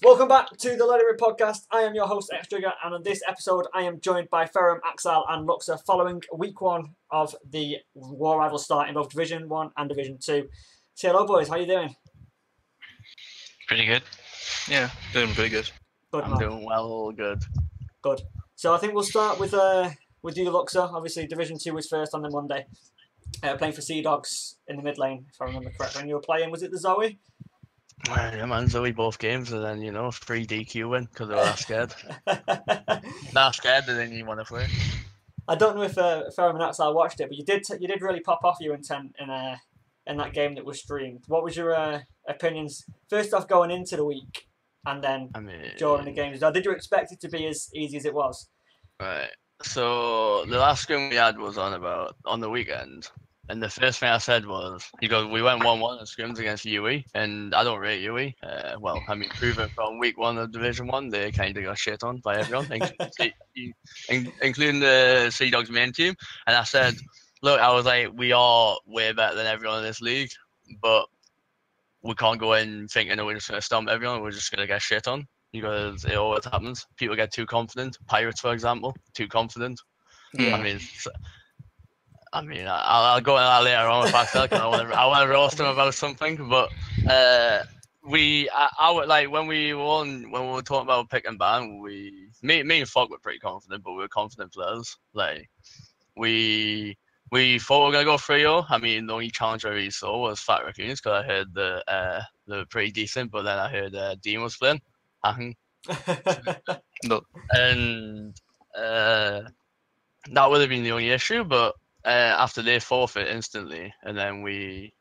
Welcome back to the Let It Rip podcast. I am your host, X-Trigger, and on this episode, I am joined by Ferum, Axile, and Luxr following week one of the War Rival start in both Division 1 and Division 2. Say hello, boys. How you doing? Pretty good. Yeah, doing pretty good. Good, I'm man. doing well, good. Good. So I think we'll start with you, Luxr. Obviously, Division 2 was first on the Monday. Playing for Sea Dogs in the mid lane, if I remember correctly. When you were playing, was it the Zoe? Yeah, man, Zoe both games, and then, free DQ win because they were that scared. That scared, and then you want to play. I don't know if Ferum and Axile watched it, but you did really pop off your intent in that game that was streamed. What was your opinions, first off, going into the week, and then during the games? Did you expect it to be as easy as it was? Right. So the last scrim we had was on the weekend, and the first thing I said was, because we went 1-1 in scrims against UE, and I don't rate UE. Proving from week 1 of Division 1, they kind of got shit on by everyone, including the Sea Dogs main team. And I said, look, I was like, we are way better than everyone in this league, but we can't go in thinking that we're just going to stomp everyone, we're just going to get shit on, because it always happens. People get too confident. Pirates, for example, too confident. Yeah. I'll go into that later on with Axile, because I want to roast him about something. But I would like when we were talking about pick and ban, me and Fogg were pretty confident, but we were confident players. Like we thought we were gonna go 3-0. I mean, the only challenge I really saw was Fat Raccoons, because I heard they're pretty decent, but then I heard Dean was playing. No. And that would have been the only issue, but after they forfeit instantly, and then we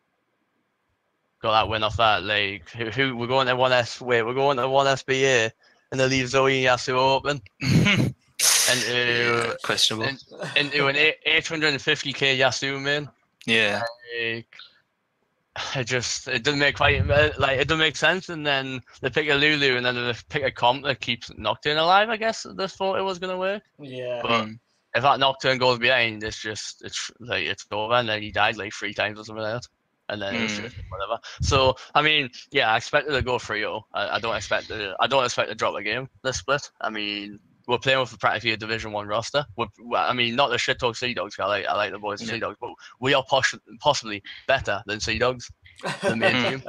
got that win off that, like, who we're going to 1S, we're going to 1 SBA, and they leave Zoe and Yasuo open. Questionable. Into an 850k Yasuo main. Yeah. Like, it doesn't make it doesn't make sense. And then they pick a Lulu, and then they pick a comp that keeps Nocturne alive. I guess they thought it was gonna work. Yeah. But if that Nocturne goes behind, it's over, and then he died like 3 times or something like that. And then it's just whatever. So I mean, yeah, I expected to go 3-0. I don't expect to drop a game this split. I mean, we're playing with practically a Division 1 roster. Not the shit talk Sea Dogs. I like the boys of Sea Dogs, but we are possibly better than Sea Dogs, the main team.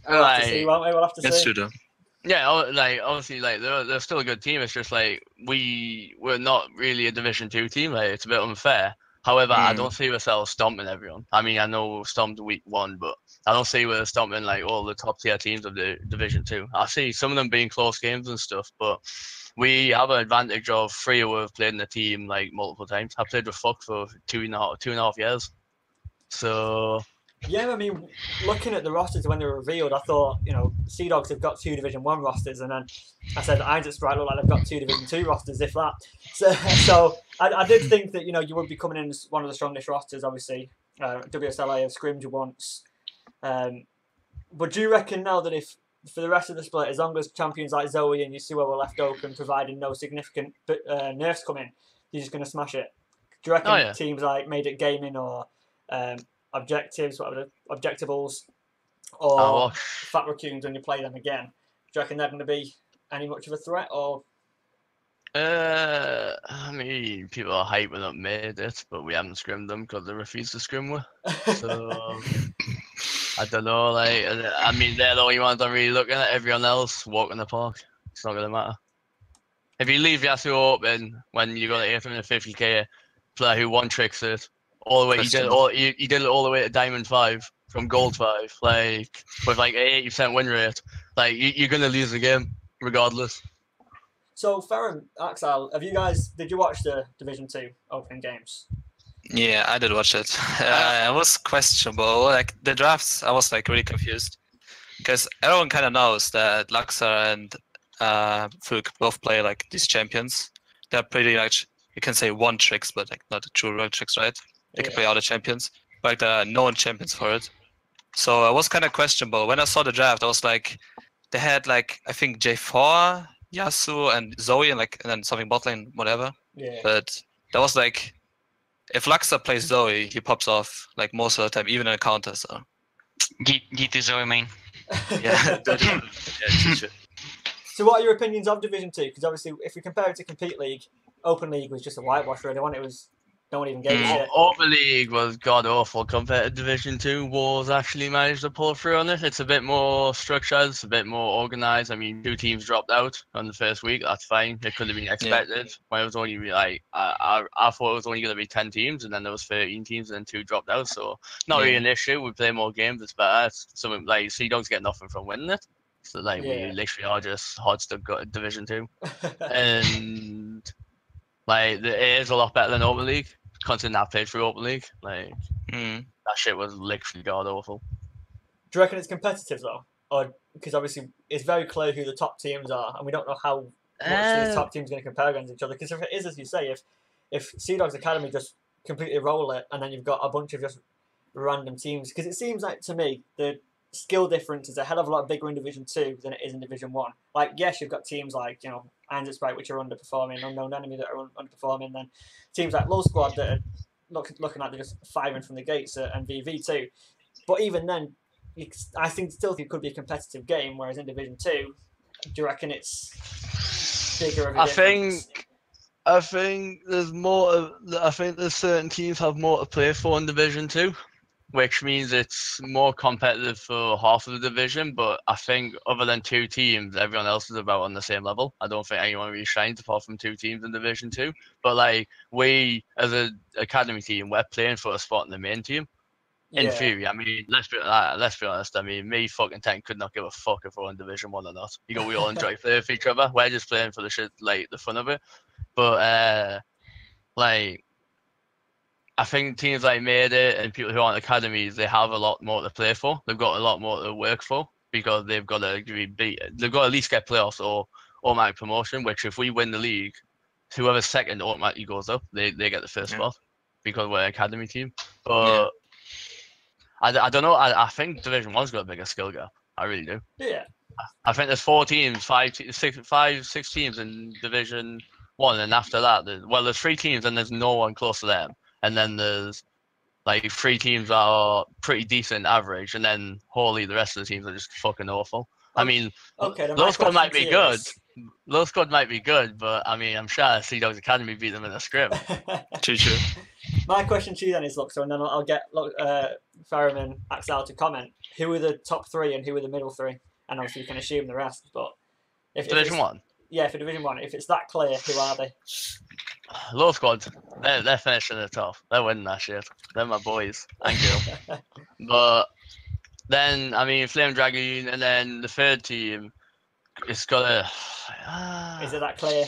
We'll have to see, won't we? We'll have to That's see. true though. Yeah, obviously, they're still a good team. It's just like we're not really a Division 2 team. Like, it's a bit unfair. However, I don't see ourselves stomping everyone. I mean, I know we stomped week 1, but I don't see we're stomping like all the top tier teams of the Division 2. I see some of them being close games and stuff, but we have an advantage of 3 who have played in the team like multiple times. I played with Fuck for two and a half years. So yeah, I mean, looking at the rosters when they were revealed, I thought, Sea Dogs have got 2 Division 1 rosters, and then I said, I just look like they've got 2 Division 2 rosters, if that. So I did think that, you would be coming in as one of the strongest rosters, obviously. WSLA have scrimmed you once. But do you reckon now that if, for the rest of the split, as long as champions like Zoe and Yasuo were left open, providing no significant nerfs come in, you're just going to smash it? Do you reckon teams like Made It Gaming or Objectives, Objectables, or Fat Raccoons, when you play them again, do you reckon they're going to be any much of a threat? Or I mean, people are hyping up Made It, but we haven't scrimmed them because they refuse to scrim with. So I don't know. Like, I mean, they're the only ones I'm really looking at. Everyone else walk in the park. It's not gonna matter. If you leave Yasuo open when you got an 850k player who one tricks it all the way, he did it all the way to Diamond 5 from Gold 5, like with like an 80% win rate. Like, you're gonna lose the game regardless. So, Ferum, Axile, did you watch the Division 2 opening games? Yeah, I did watch it. It was questionable. Like, the drafts, I was like really confused, because everyone kind of knows that Luxr and Ferum both play like these champions. They're pretty much, you can say, one tricks, but like not the true one tricks, right? They can play other champions, but like, there are known champions for it. So it was kind of questionable. When I saw the draft, I was like, they had like, I think J4, Yasuo, and Zoe, and then something bot lane, whatever. Yeah. But that was like, if Luxr plays Zoe, he pops off like most of the time, even in a counter. So G2 Zoe main. yeah, true. So what are your opinions of Division 2? Because obviously, if we compare it to Compete League, Open League was just a whitewash, really. It was no one even gave a shit. Open League was god awful compared to Division 2. Wars actually managed to pull through on it. It's a bit more structured, it's a bit more organised. I mean, 2 teams dropped out on the first week. That's fine. It could have been expected. When it was only like I thought it was only going to be 10 teams, and then there was 13 teams, and then 2 dropped out. So not really an issue. We play more games. It's better. It's something like Sea Dogs get nothing from winning it. So like we literally are just hot stuff got Division 2, and like it is a lot better than Open League. Considering I played through Open League, like that shit was literally god awful. Do you reckon it's competitive though, or because obviously it's very clear who the top teams are, and we don't know how much these top teams are going to compare against each other? Because if it is as you say, if Sea Dogs Academy just completely roll it, and then you've got a bunch of just random teams, because it seems like to me the skill difference is a hell of a lot bigger in Division 2 than it is in Division 1. Like, yes, you've got teams like, Sprite, which are underperforming, Unknown Enemy that are underperforming, then teams like Low Squad that are looking like they're just firing from the gates, and VV2. But even then, I still think it could be a competitive game, whereas in Division 2, do you reckon it's bigger of a difference? I think there's more. I think there's certain teams have more to play for in Division 2. Which means it's more competitive for half of the division, but I think other than 2 teams, everyone else is about on the same level. I don't think anyone really shines apart from 2 teams in Division 2. But like we, as an academy team, we're playing for a spot in the main team. In theory, I mean, let's be honest. I mean, me fucking Tank could not give a fuck if we're in Division 1 or not. We all enjoy playing with each other. We're just playing for the shit, like the fun of it. But like. I think teams like Mayday and people who aren't academies, they have a lot more to play for. They've got a lot more to work for because they've got to they've got to at least get playoffs or automatic promotion. Which if we win the league, whoever's second automatically goes up. They get the first spot because we're an academy team. But I don't know. I think Division 1's got a bigger skill gap. I really do. Yeah. I think there's 4 teams, 6 teams in Division 1, and after that, there's 3 teams and there's no one close to them. And then there's like 3 teams that are pretty decent average, and then the rest of the teams are just fucking awful. I mean, Low Squad might be good. Low Squad might be good, but I mean, I'm sure Sea Dogs Academy beat them in a scrim. True. My question to you then is, Luxr, and then I'll get Ferum and Axile to comment. Who are the top 3 and who are the middle 3? And obviously you can assume the rest, but if Division 1? Yeah, for Division 1. If it's that clear, who are they? Low Squad, they're finishing the top. They're winning that shit. They're my boys. Thank you. But then, I mean, Flame Dragoon, and then the third team, it's got a... Is it that clear?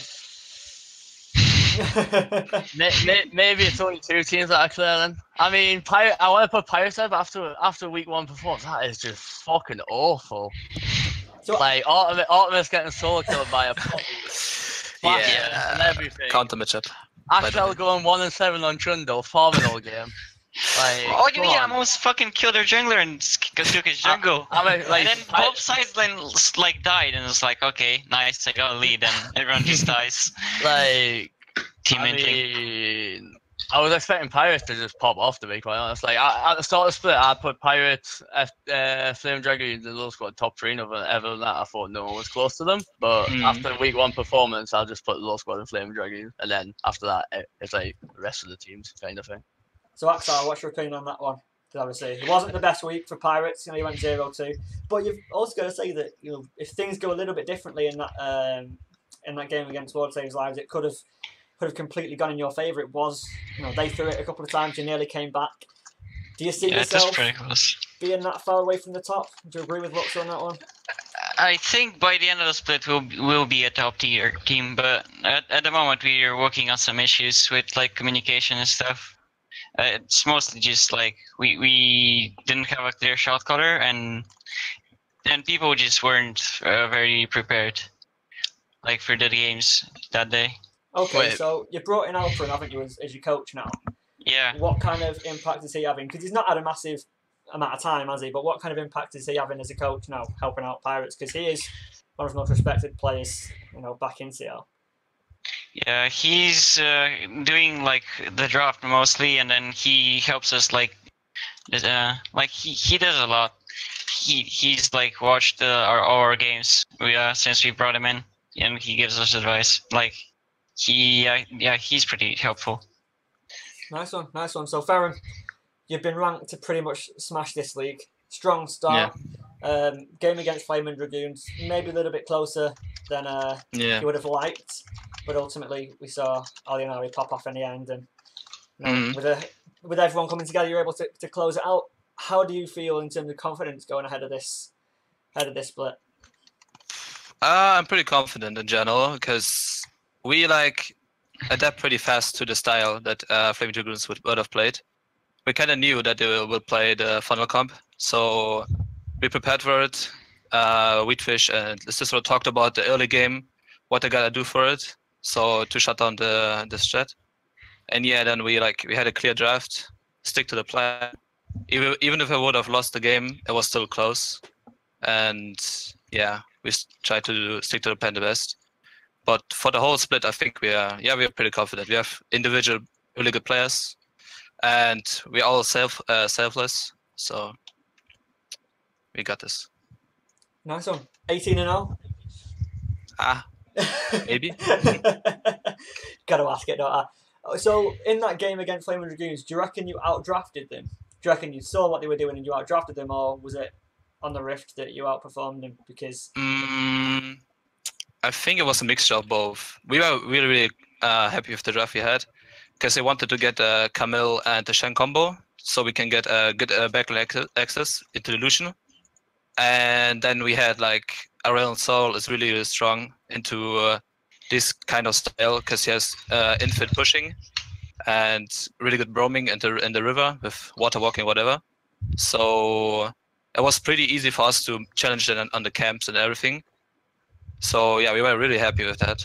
Maybe it's only 2 teams that are clear then. I mean, I want to put Pirates up after week 1 performance. That is just fucking awful. So, like, Artemis getting solo killed by a puppy. And everything. Counter matchup. Axile going 1-7 on Trundle, farming all game. Like, I almost fucking killed their jungler and took his jungle. And then both sides then died, and it's like, okay, nice, I got a lead, and everyone just dies. Like, team mean, I was expecting Pirates to just pop off, to be quite honest. Like, at the start of the split, I put Pirates, Flame Dragoon, the Low Squad top 3, and other than that, I thought no one was close to them. But after week 1 performance, I'll just put Low Squad and Flame Dragoon, and then after that, it's like the rest of the teams kind of thing. So, Axile, what's your opinion on that one? Because obviously, it wasn't the best week for Pirates. You went 0-2, but you've also got to say that if things go a little bit differently in that game against World Saves Lives, it could have completely gone in your favour. It was, they threw it a couple of times. You nearly came back. Do you see yourself being that far away from the top? Do you agree with Luxr on that one? I think by the end of the split we'll be a top tier team, but at the moment we are working on some issues with communication and stuff. It's mostly just we didn't have a clear shot caller, and people just weren't very prepared for the games that day. Okay, so you brought in Alperen, haven't you, as your coach now? Yeah. What kind of impact is he having? Because he's not had a massive amount of time, has he? But what kind of impact is he having as a coach now, helping out Pirates? Because he is one of the most respected players, back in CL. Yeah, he's doing the draft mostly, and then he helps us Like he does a lot. He's like watched our games since we brought him in, and he gives us advice. Like he's pretty helpful. Nice one, nice one. So Ferum, you've been ranked to pretty much smash this league. Strong start. Game against Flaming Dragoons, maybe a little bit closer than you would have liked, but ultimately we saw Alienari pop off in the end, and with everyone coming together, you're able to close it out. How do you feel in terms of confidence going ahead of this split? I'm pretty confident in general because we like adapt pretty fast to the style that Flaming Dragoons would have played. We kind of knew that they will play the funnel comp, so we prepared for it. Wheatfish and Cicero talked about the early game, what they gotta do for it, so to shut down the strat. And yeah, then we had a clear draft, stick to the plan. Even if I would have lost the game, it was still close. And yeah, we tried to stick to the plan the best. But for the whole split, I think we are pretty confident. We have individual really good players, and we're all selfless. So we got this. Nice one. 18-0. Maybe. Gotta ask it, don't I? So in that game against Flaming Dragoons, do you reckon you outdrafted them? Do you reckon you saw what they were doing and you outdrafted them, or was it on the Rift that you outperformed them? Because I think it was a mixture of both. We were really happy with the draft we had because they wanted to get a Camille and the Shen combo so we can get a good backline access into the Lucian. And then we had like Aurelion Soul is really, really strong into this kind of style because he has infinite pushing and really good roaming in the river with water walking, whatever. So it was pretty easy for us to challenge them on the camps and everything. So yeah, we were really happy with that.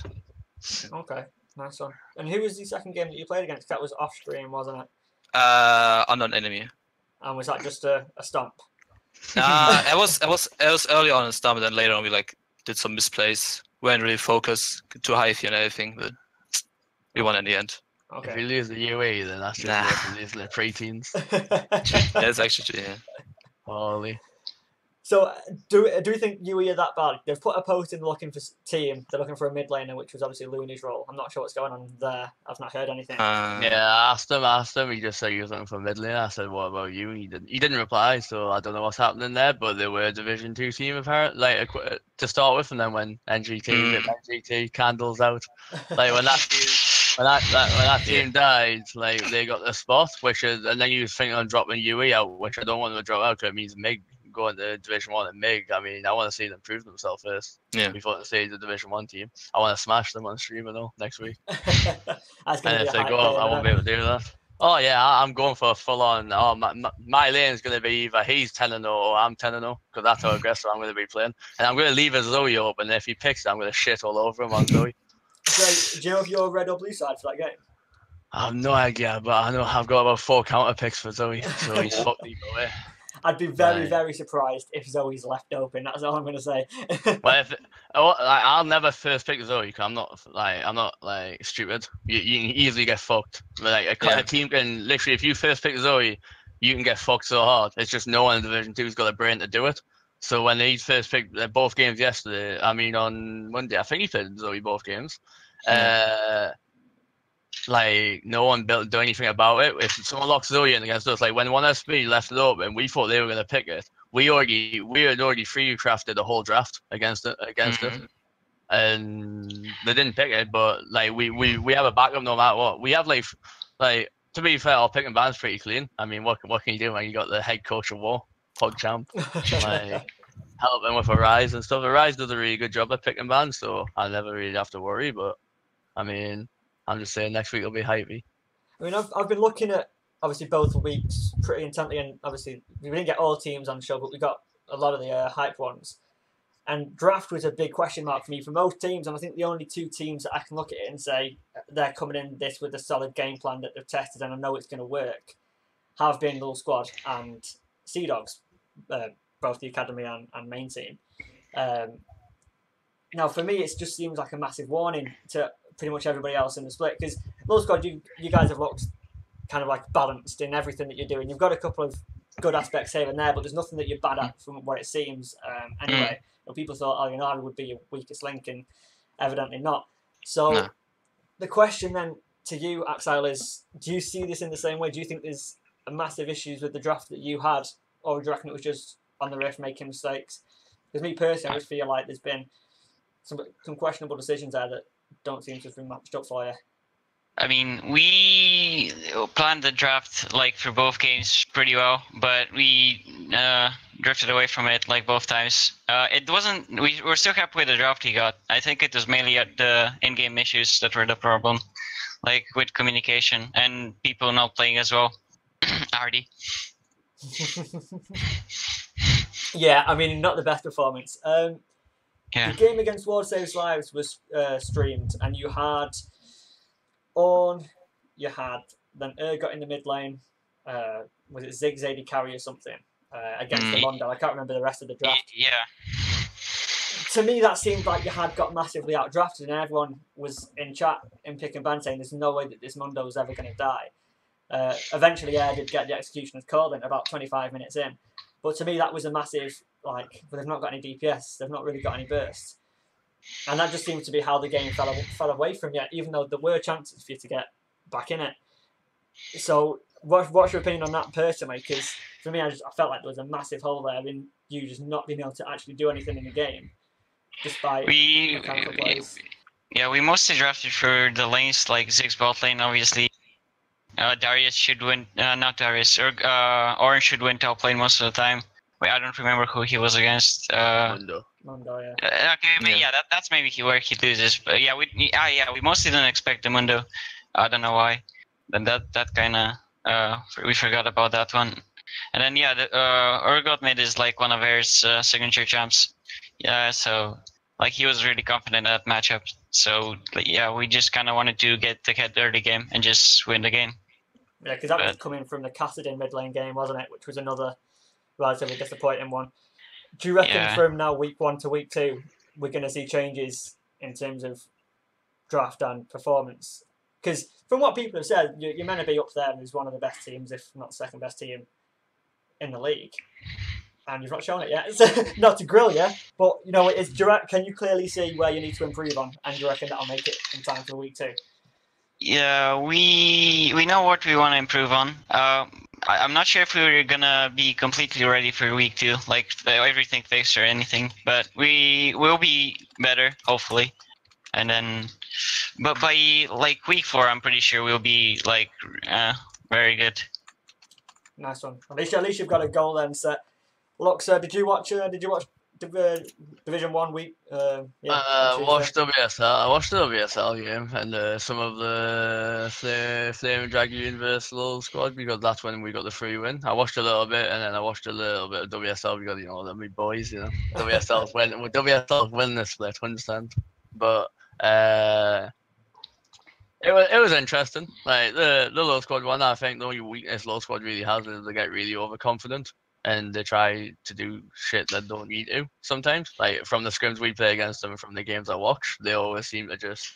Okay, nice one. And who was the second game that you played against? That was off stream, wasn't it? Unknown enemy. And was that just a stomp? It was early on in Stomp, and then later on we did some misplays. We weren't really focused, too high and everything, but we won in the end. Okay. If you lose the UAE, then that's just losing the preteens. That's actually yeah. Holy. So do you think UE are that bad? They've put a post in looking for team. They're looking for a mid laner, which was obviously Looney's role. I'm not sure what's going on there. I've not heard anything. Yeah, I asked him. He just said he was looking for mid laner. I said, "What about you?" He didn't reply. So I don't know what's happening there. But they were a Division 2 team apparently, like to start with, and then when NGT candles out, like when that team died, like they got the spot, and then you was thinking on dropping UE out, which I don't want them to drop out because it means Mig going to Division 1 and Mig. I mean, I want to see them prove themselves first before they say the Division 1 team. I want to smash them on stream and all next week. And if they go up, I won't be able to do that. Oh yeah, I'm going for a full on. Oh, my lane's going to be either he's 10-0 or I'm 10-0 because that's how aggressive I'm going to be playing. And I'm going to leave a Zoe open. And if he picks it, I'm going to shit all over him on Zoe. So, do you know if you're red or blue side for that game? I have no idea, but I know I've got about 4 counter picks for Zoe, so he's fucked either way. I'd be very surprised if Zoe's left open. That's all I'm going to say. Well, I'll never first pick Zoe because I'm not stupid. You can easily get fucked. Like a team can literally, if you first pick Zoe, you can get fucked so hard. It's just no one in Division 2's got a brain to do it. So when he first picked both games yesterday, I mean on Monday, I think he played Zoe both games. Like no one do anything about it. If someone locks Zoe in against us, like when one SP left it open, we thought they were gonna pick it. We had already free crafted the whole draft against it, and they didn't pick it. But like we have a backup no matter what. We have like to be fair, our picking band's pretty clean. I mean, what can you do when you got the head coach of war, PogChamp, like helping with Arise and stuff. Arise does a really good job at picking bands, so I never really have to worry. But I mean, I'm just saying next week will be hypey. I mean, I've been looking at obviously both weeks pretty intently, and obviously we didn't get all teams on the show, but we got a lot of the hyped ones. And draft was a big question mark for me for most teams, and I think the only 2 teams that I can look at it and say they're coming in this with a solid game plan that they've tested and I know it's going to work have been Lull Squad and Sea Dogs, both the academy and main team. Now, for me, it just seems like a massive warning to pretty much everybody else in the split because Lull Squad, you guys have looked kind of like balanced in everything that you're doing. You've got a couple of good aspects here and there, but there's nothing that you're bad at from what it seems. Anyway, people thought, oh, Unari would be your weakest link, and evidently not. So No. the question then to you, Axile, is: do you see this in the same way? Do you think there's a massive issues with the draft that you had, or do you reckon it was just on the riff making mistakes? Because me personally, I just feel like there's been some questionable decisions there that don't seem to have been matched up for you. I mean, we planned the draft like for both games pretty well, but we drifted away from it like both times. It wasn't. We were still happy with the draft he got. I think it was mainly the in-game issues that were the problem, like with communication and people not playing as well. Artie. Yeah, I mean, not the best performance. Yeah. The game against World Saves Lives was streamed, and you had Ornn, you had then got in the mid lane. Was it Zig Zadie carry or something against the Mondo? I can't remember the rest of the draft. Yeah. To me, that seemed like you had got massively outdrafted, and everyone was in chat in pick and ban saying there's no way that this Mondo was ever going to die. Eventually, Air did get the executioner's call in about 25 minutes in. But to me, that was a massive, like, but they've not got any DPS, they've not really got any bursts. And that just seemed to be how the game fell away from you, even though there were chances for you to get back in it. So, what's your opinion on that personally? Because for me, I felt like there was a massive hole there in you just not being able to actually do anything in the game, despite mechanical plays. Yeah, we mostly drafted for the lanes, like Zig's bot lane, obviously. Darius should win, not Darius, or Orange should win top lane most of the time. Wait, I don't remember who he was against. Mondo, yeah. Okay, but yeah, that's maybe where he loses. But yeah, we mostly didn't expect the Mundo. I don't know why. Then that kind of we forgot about that one. And then yeah, the Urgot mid is like one of Air's signature champs. Yeah, so like he was really confident in that matchup. So yeah, we just kind of wanted to get the early game and just win the game. Yeah, because that was coming from the Kassadin mid lane game, wasn't it? Which was another relatively disappointing one. Do you reckon from now week 1 to week 2, we're going to see changes in terms of draft and performance? Because from what people have said, you're meant to be up there as one of the best teams, if not second best team in the league. And you've not shown it yet. So, not to grill you, but you know, can you clearly see where you need to improve on? And do you reckon that'll make it in time for week 2? Yeah, we know what we want to improve on. I'm not sure if we're gonna be completely ready for week 2, like everything fixed or anything, but we will be better, hopefully. And then, but by like week 4, I'm pretty sure we'll be like very good. Nice one. At least you've got a goal then set. Luxr, did you watch Division 1 week? Watched WSL. I watched the WSL game and some of the Flame Dragoon versus Lowell squad because that's when we got the free win. I watched a little bit and then I watched a little bit of WSL because they're my boys, WSL win the split, 100%. But it was interesting. Like the Lowell squad one, I think the only weakness Lowell squad really has is they get really overconfident. And they try to do shit that don't need to sometimes. Like from the scrims we play against them and from the games I watch, they always seem to just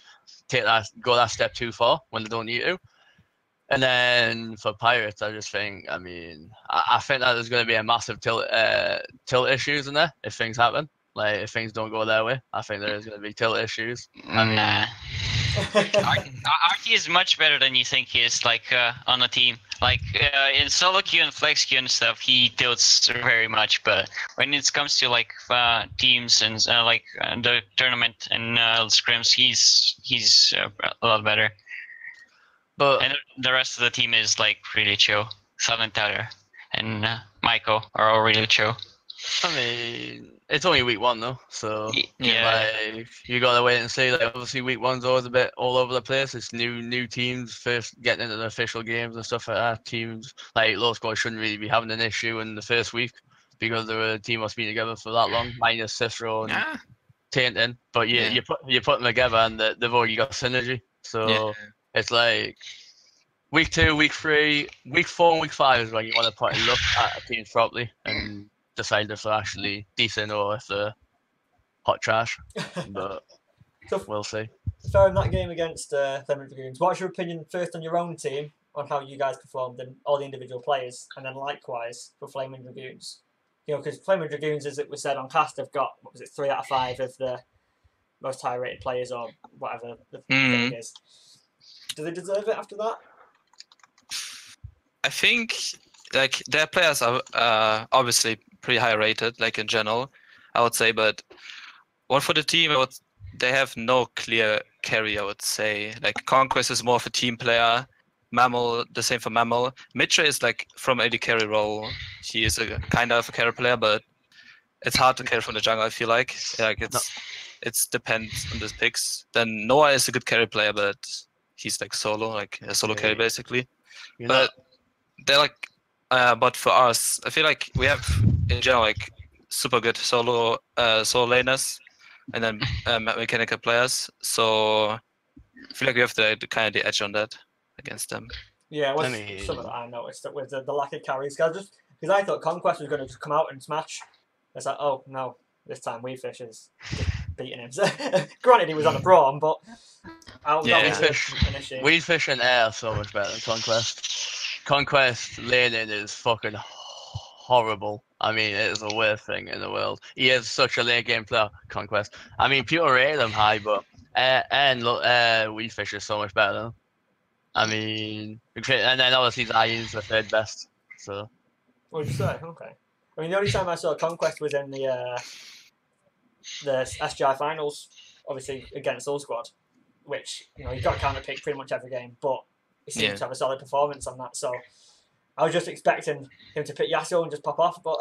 go that step too far when they don't need to. And then for Pirates, I just think, I think that there's going to be a massive tilt issues in there if things happen. Like if things don't go their way, I think there is going to be tilt issues. Nah. Artie is much better than you think he is, like on a team. Like in solo queue and flex queue and stuff, he tilts very much. But when it comes to like teams and like the tournament and scrims, he's a lot better. And the rest of the team is like really chill. Silent Tyler and Michael are all really chill. I mean, it's only week 1 though, so yeah, like, you gotta wait and see. Like obviously, week 1's always a bit all over the place. It's new teams first getting into the official games and stuff like that. Teams like Low Squad shouldn't really be having an issue in the first week because they're a team that's been together for that long, minus Cicero and Tainton. But you put them together and they've already got synergy. So it's like week 2, week 3, week 4, and week 5 is when you want to put a look at teams properly and decide if they're actually decent or if they're hot trash. But so, we'll see. Ferum, that game against Ferum Dragoons, what's your opinion first on your own team on how you guys performed and all the individual players, and then likewise for Flaming Dragoons. Because Flaming Dragoons, as it was said on cast, have got 3 out of 5 of the most high rated players or whatever the thing is. Do they deserve it after that? I think like their players are obviously pretty high rated, like in general, I would say. But one for the team, they have no clear carry. I would say like Conquest is more of a team player. Mammal, the same for Mammal. Mitra is like from AD carry role. He is a kind of a carry player, but it's hard to carry from the jungle. I feel like it's depends on the picks. Then Noah is a good carry player, but he's like solo, like a solo carry basically. But they're like, but for us, I feel like we have in general like super good solo laners, and then mechanical players. So I feel like we have the kind of the edge on that against them. Yeah, something that I noticed that with the lack of carries, because I thought Conquest was going to just come out and smash. It's like, oh no, this time Weefish is just beating him. So, granted, he was on a Braum, but that was an issue. Weefish and Air are so much better than Conquest. Conquest laning is fucking horrible. I mean, it is the worst thing in the world. He is such a late game player, Conquest. I mean, people rate him high, but Weefish is so much better than him. I mean, and then obviously Zion's the third best. So. What did you say? Okay. I mean, the only time I saw Conquest was in the SGI finals, obviously against Soul Squad, which you got counter pick pretty much every game, but he seemed to have a solid performance on that. So I was just expecting him to pick Yasuo and just pop off, but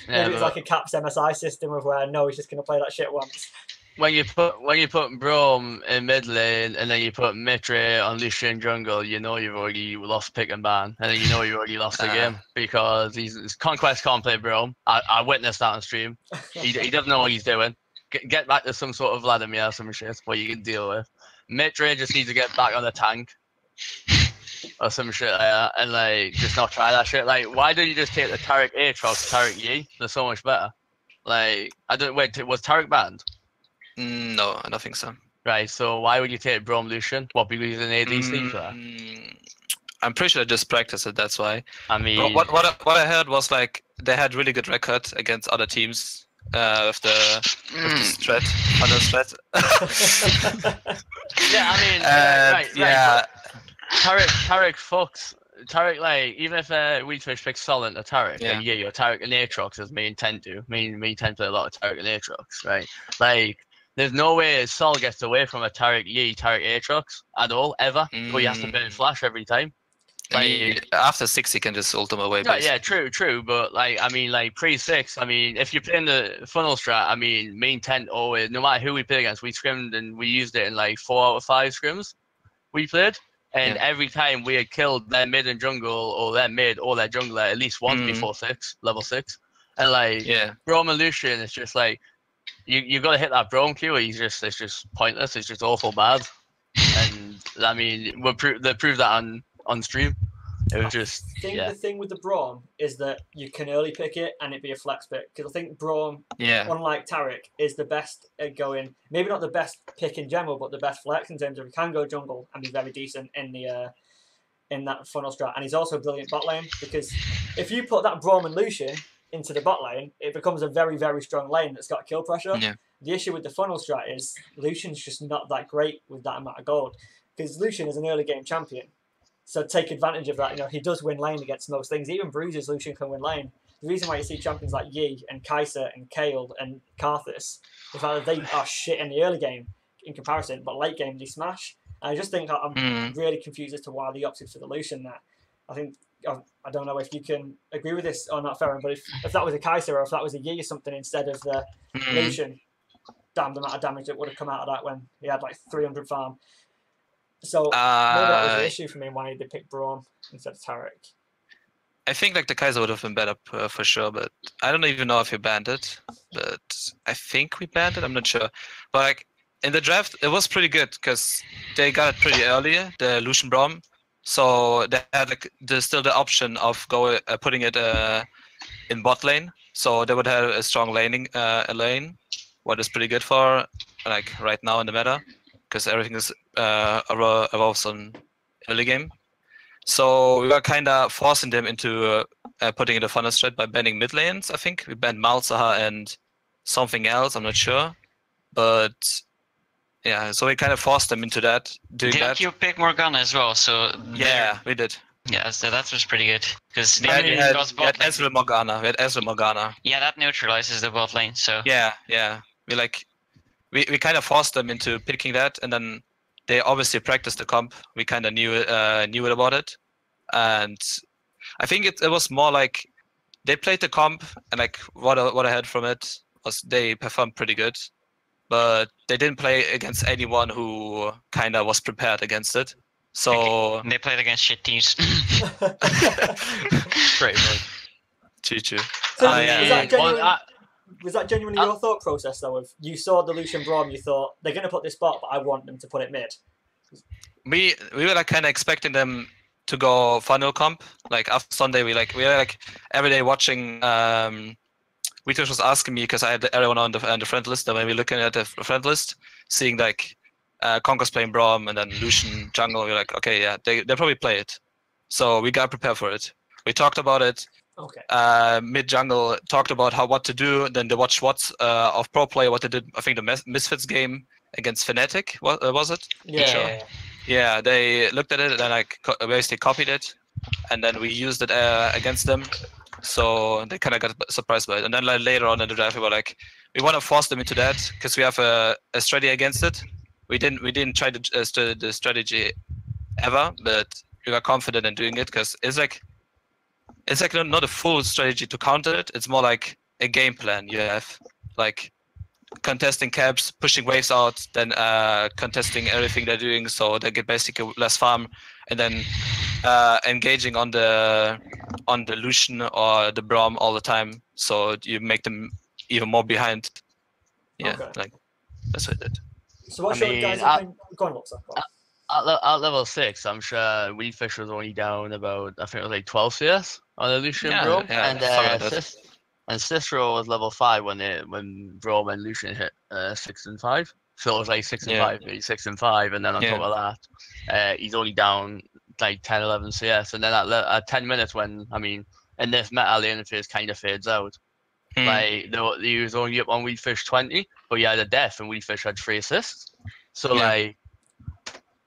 maybe it's like a Caps MSI system of where no, he's just going to play that shit once. When you put Braum in mid lane and then you put Mitra on Lucian jungle, you've already lost pick and ban, and then you've already lost the game because his Conquest can't play Braum. I witnessed that on stream. He doesn't know what he's doing. Get back to some sort of Vladimir or some shit what you can deal with. Mitra just needs to get back on the tank or some shit like that, and like just not try that shit. Like, why don't you just take the Taric Aatrox, Taric Yi? They're so much better. Like, was Taric banned? No, I don't think so. Right, so why would you take Braum Lucian? What, because he's an ADC for that? I'm pretty sure they just practiced it, that's why. I mean... What I heard was like, they had really good record against other teams with the strat, on the strat. Yeah, I mean, right. Yeah. Taric fucks... Taric, like, even if Weedfish picks Solent or Taric, and Yi or Taric and Aatrox, as me tend to play a lot of Taric and Aatrox, right? Like, there's no way Sol gets away from a Taric Yi, Taric Aatrox at all, ever. But he has to burn Flash every time. Like, after 6, he can just ult him away. Yeah, true. But, like, I mean, like, pre-6, I mean, if you're playing the funnel strat, I mean, main intent always, no matter who we play against, we scrimmed and we used it in, like, 4 out of 5 scrims we played. And every time we had killed their mid and jungle, or their mid, or their jungler at least once before level 6. And, like, Braum and Lucian, it's just, like, you got to hit that Braum Q, it's just pointless. It's just awful bad. And I mean, they proved that on stream. It was just the thing with the Braum is that you can early pick it and it be a flex pick, because I think Braum, unlike Taric, is the best at going. Maybe not the best pick in general, but the best flex in terms of he can go jungle and be very decent in the in that funnel strat, and he's also a brilliant bot lane, because if you put that Braum and Lucian into the bot lane, it becomes a very, very strong lane that's got kill pressure. Yeah. The issue with the funnel strat is Lucian's just not that great with that amount of gold, because Lucian is an early game champion. So take advantage of that. He does win lane against most things. Even bruises, Lucian can win lane. The reason why you see champions like Yi and Kai'Sa and Kayle and Karthus is that they are shit in the early game in comparison, but late game they smash. And I just think I'm really confused as to why they opted for the Lucian there. I think I don't know if you can agree with this or not, Ferum, but if that was a Kai'Sa or if that was a Yi or something instead of the Lucian, damn the amount of damage that would have come out of that when he had like 300 farm. So maybe that was the issue for me why they picked Braum instead of Taric. I think like the Kai'Sa would have been better for sure, but I don't even know if we banned it. But I think we banned it. I'm not sure. But like in the draft, it was pretty good because they got it pretty early, the Lucian Braum. So they had like still the option of putting it in bot lane. So they would have a strong lane, what is pretty good for like right now in the meta, because everything is revolves on early game. So we were kind of forcing them into putting in the funnel strat by banning mid lanes, I think. We banned Malzahar and something else, I'm not sure. But yeah, so we kind of forced them into that, doing Didn't that. you pick Morgana as well? So Yeah, we did. yeah, so that was pretty good. Because We had Axile Morgana. We had Axile Morgana. Yeah, that neutralizes the bot lane. So Yeah. We kind of forced them into picking that, and then they obviously practiced the comp. We kind of knew it about it, and I think it was more like they played the comp, and like what I heard from it was they performed pretty good, but they didn't play against anyone who kind of was prepared against it. So they played against shit teams. Pretty much. Choo-choo. So was Well, that genuinely your thought process though? Of you saw the Lucian Braum, you thought they're going to put this bot, but I want them to put it mid. We were like kind of expecting them to go funnel comp. Like after Sunday, we were like every day watching. Vitos was asking me because I had everyone on the friend list, and when we were looking at the friend list, seeing like Conker's playing Braum and then Lucian jungle, we were like, okay, yeah, they probably play it. So we got prepared for it. We talked about it. Okay. Mid jungle talked about what to do. Then they watched what's of pro play, what they did. I think the Misfits game against Fnatic was it? Yeah. Yeah, they looked at it and then like basically copied it, and then we used it against them. So they kind of got surprised by it. And then like, later on in the draft, we were like, we want to force them into that because we have a strategy against it. We didn't try the strategy ever, but we were confident in doing it because it's like not a full strategy to counter it. It's more like a game plan you have, like contesting caps, pushing waves out, then contesting everything they're doing, so they get basically less farm, and then engaging on the Lucian or the Braum all the time, so you make them even more behind. Yeah, Okay. like that's what I did. So what's I your mean, guys' opinion? Go on, Luxr. Go on. At level 6, I'm sure Weedfish was only down about, I think it was like 12 CS on the Lucian Braum, and something like that. Cicero was level 5 when Braum and Lucian hit 6 and 5. So it was like 6 and 5, maybe 6 and 5, and then on top of that, he's only down like 10, 11 CS, and then at 10 minutes when, I mean, in this meta, the interface kind of fades out. Like, he was only up on Weedfish 20, but he had a death, and Weedfish had 3 assists. So, like,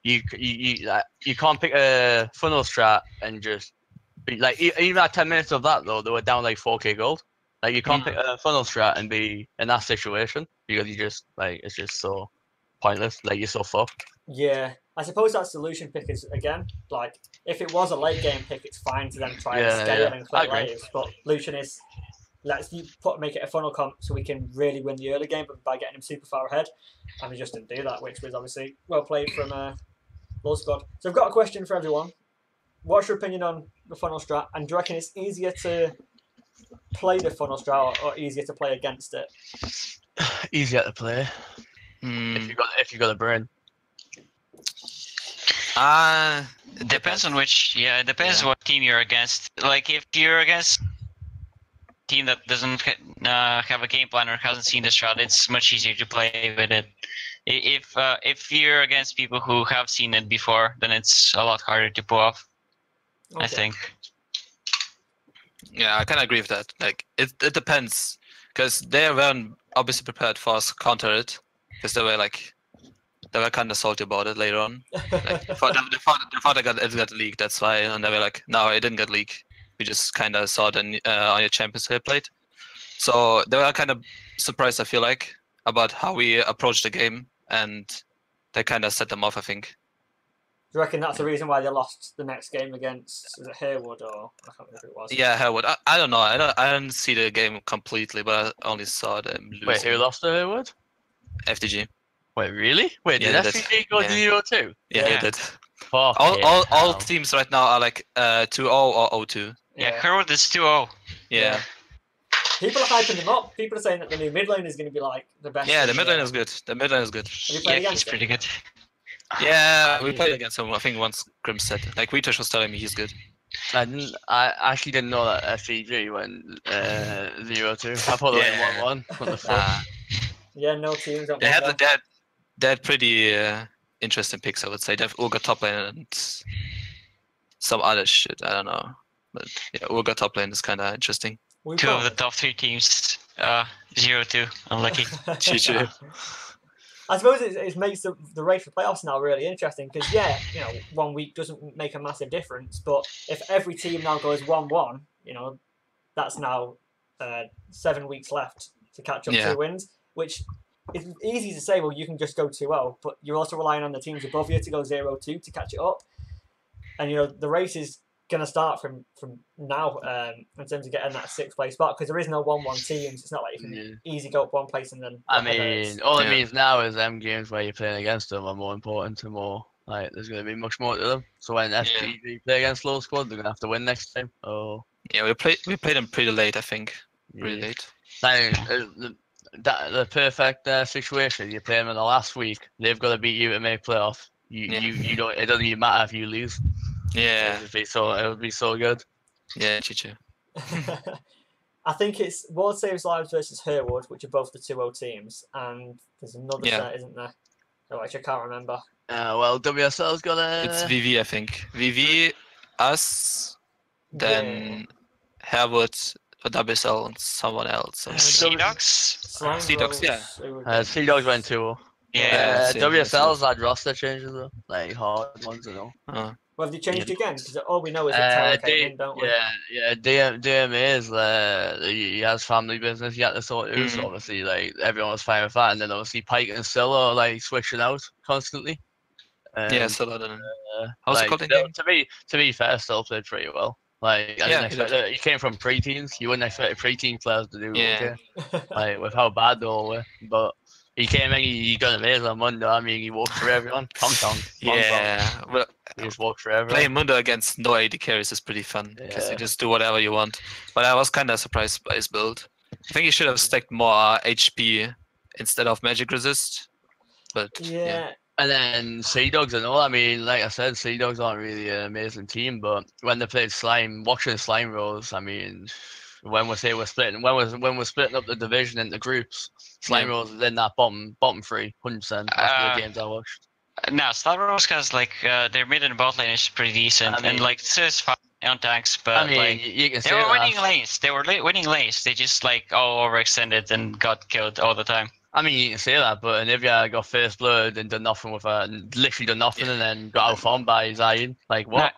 you can't pick a funnel strat and just be like, even at 10 minutes of that though, they were down like 4k gold. Like, you can't pick a funnel strat and be in that situation because you just like, it's just so pointless. Like, you're so fucked. Yeah, I suppose that solution pick is again like if it was a late game pick, it's fine to then try and scale and play waves. But Lucian is make it a funnel comp so we can really win the early game, but by getting him super far ahead, and we just didn't do that, which was obviously well played from Blood Squad. So I've got a question for everyone. What's your opinion on the funnel strat, and do you reckon it's easier to play the funnel strat or easier to play against it? Easier to play if you got a brain. It depends on which. Yeah, it depends what team you're against. Like if you're against a team that doesn't have a game plan or hasn't seen the strat, it's much easier to play with it. If you're against people who have seen it before, then it's a lot harder to pull off. Okay. I think. Yeah, I kind of agree with that. Like it depends because they weren't obviously prepared for us to counter it because they were kind of salty about it later on. Like, they thought it got leaked. That's why, and they were like, no, it didn't get leaked. We just kind of saw it on your Champions League plate. So they were kind of surprised, I feel like, about how we approached the game, and they kind of set them off, I think. Do you reckon that's the reason why they lost the next game against, was it Harewood or I can't remember who it was? Yeah, Harewood. I don't know. I didn't see the game completely, but I only saw them losing. Wait, who lost to Harewood? FTG. Wait, really? Wait, Yeah, did FTG go 0-2? Yeah, they did. Fuck All teams right now are like 2-0 or 0-2. Yeah, Harewood is 2-0. Yeah. People are hyping them up. People are saying that the new mid lane is going to be like the best. Yeah, the mid lane is good. The mid lane is good. Have you played Yeah, against he's pretty good. Yeah, we played against him. I think once Grim said. Like Vitos was telling me he's good. I actually didn't know that FTG went 0-2. I thought they went 1-1. What the fuck? Yeah, no teams. They had pretty interesting picks, I would say. They've all got top lane, and some other shit. I don't know. But yeah, Urga top lane is kind of interesting. Two of the top 3 teams, 0-2, unlucky. GG. I suppose it makes the race for playoffs now really interesting because, yeah, 1 week doesn't make a massive difference, but if every team now goes 1-1, that's now 7 weeks left to catch up 2 wins, which is easy to say, well, you can just go 2-0, but you're also relying on the teams above you to go 0-2 to catch it up. And, the race is going to start from now in terms of getting that 6th place spot because there is no 1-1 teams. It's not like you can easy go up one place and then. I mean, all it means now is them games where you're playing against them are more important and more like there's going to be much more to them. So when SGV play against low squad, they're going to have to win next time. Oh. Yeah, we played them pretty late, I think. Really late. Like, the perfect situation. You play them in the last week. They've got to beat you to make playoff. You don't. It doesn't even matter if you lose. Yeah. It would be so good. Yeah, GG. I think it's World Saves Lives versus Herwood, which are both the 2-0 teams, and there's another set, isn't there? Oh, actually, I can't remember. Well, WSL's gonna. It's VV, I think. VV, us, then Herwood, WSL, and someone else. Sea Dogs? Sea Dogs, yeah. Sea Dogs went 2-0. Yeah. WSL's had roster changes though, like hard ones and all. Well, have they changed again? Because all we know is that Tara came in, don't we? Yeah. DMA is he has family business. He had to sort it. So obviously, like everyone was fine with that, and then obviously Pike and Still are like switching out constantly. Still I don't know. How's it called again? To be fair, Still played pretty well. Like I didn't expect it. He came from pre-teens. You wouldn't expect pre-teen players to do okay. Like with how bad they all were, but. He came in, he got amazing on Mundo. I mean, he walked through everyone. Tong. Well, he just walked through everyone. Playing Mundo against no AD carries is pretty fun because you just do whatever you want. But I was kind of surprised by his build. I think he should have stacked more HP instead of magic resist. But yeah. And then Sea Dogs and all. I mean, like I said, Sea Dogs aren't really an amazing team, but when they played Slime, watching Slime Rose, I mean. When we're splitting up the division into groups, Slime Rose is in that bottom 3, 100%. After the games I watched. No, Slime Rose has like their mid and bot lane is pretty decent, and like so is fine on tanks. But I mean, like you can they were winning lanes. They were winning lanes. They just like overextended and got killed all the time. I mean, you can say that, but Anivia got first blood and done nothing with her, literally done nothing, and then got outfarmed by Zion. Like what?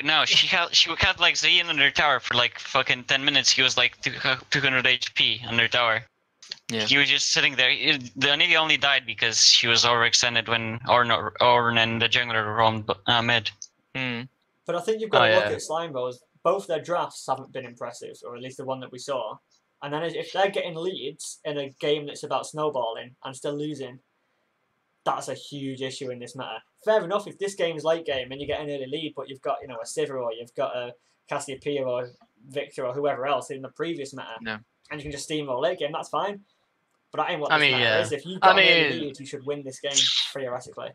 No, she had like Zion on her tower for like fucking 10 minutes. He was like 200 HP on her tower. Yeah. He was just sitting there. The Anivia only died because she was overextended when Ornn and the jungler roamed mid. But I think you've got to look at Slime Rose. Both their drafts haven't been impressive, or at least the one that we saw. And then if they're getting leads in a game that's about snowballing and still losing, that's a huge issue in this meta. Fair enough if this game is late game and you get an early lead, but you've got a Sivir or you've got a Cassiopeia or Victor or whoever else in the previous meta, and you can just steamroll late game, that's fine. But that ain't what this meta is. If you've got an early lead, you should win this game theoretically.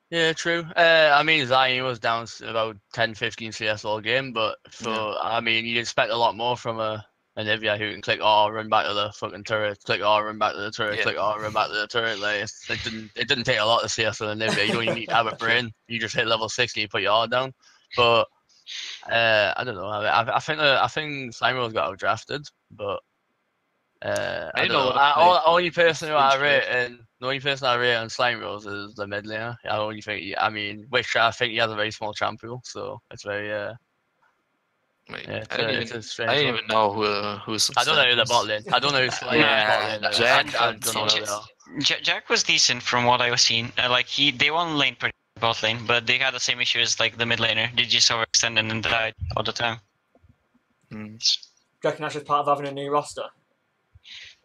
Yeah, true. I mean, Zion was down about 10-15 CS all game, but I mean, you'd expect a lot more from Anivia who can click R, run back to the fucking turret, click R, run back to the turret, click R, run back to the turret. Like it didn't take a lot to CS with Anivia. You don't even need to have a brain. You just hit level 60, you put your R down. But I don't know. I think Slime Rose got outdrafted, but I don't know. Only person I rate on Slime Rose is the mid laner. I only think I think he has a very small champ pool, so it's very I didn't even know who's. I don't know who the bot lane. I don't know who's Jack was decent from what I was seeing. They won lane pretty bot lane, but they had the same issue as like the mid laner. They just overextended and died all the time. Do you reckon that's just part of having a new roster?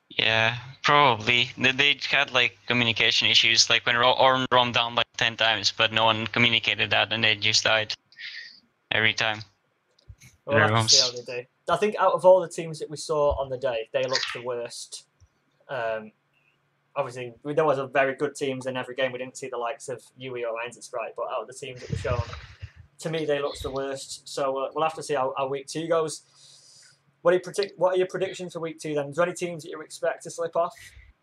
Yeah, probably. They had like communication issues, like when Ornn roamed down like 10 times, but no one communicated that, and they just died every time. We'll have to see how they do. I think out of all the teams that we saw on the day, they looked the worst. Obviously, there was a very good teams in every game. We didn't see the likes of Yui or Ainz Sprite, but out of the teams that were shown, to me, they looked the worst. So we'll have to see how week 2 goes. What are your predictions for week 2 then? Is there any teams that you expect to slip off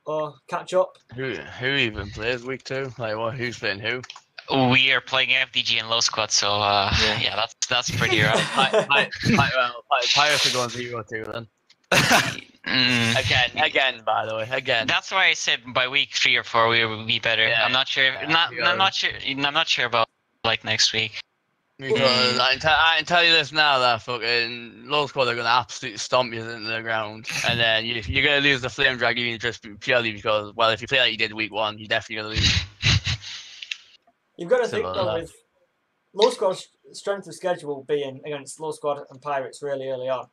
or catch up? Who even plays week 2? Like, who's playing who? We are playing FDG in low squad, so yeah, that's pretty rough. Pirates are going 0-2 then. Mm. Again, by the way, again. That's why I said by week 3 or 4 we will be better. Yeah, I'm not sure. I'm not sure about like next week. Because I can tell you this now that fucking low squad are gonna absolutely stomp you into the ground, and then you're gonna lose the Flame Dragoon just purely because, well, if you play like you did week 1, you're definitely gonna lose. You've got to think Similar though, to with low squad strength of schedule being against low squad and Pirates really early on,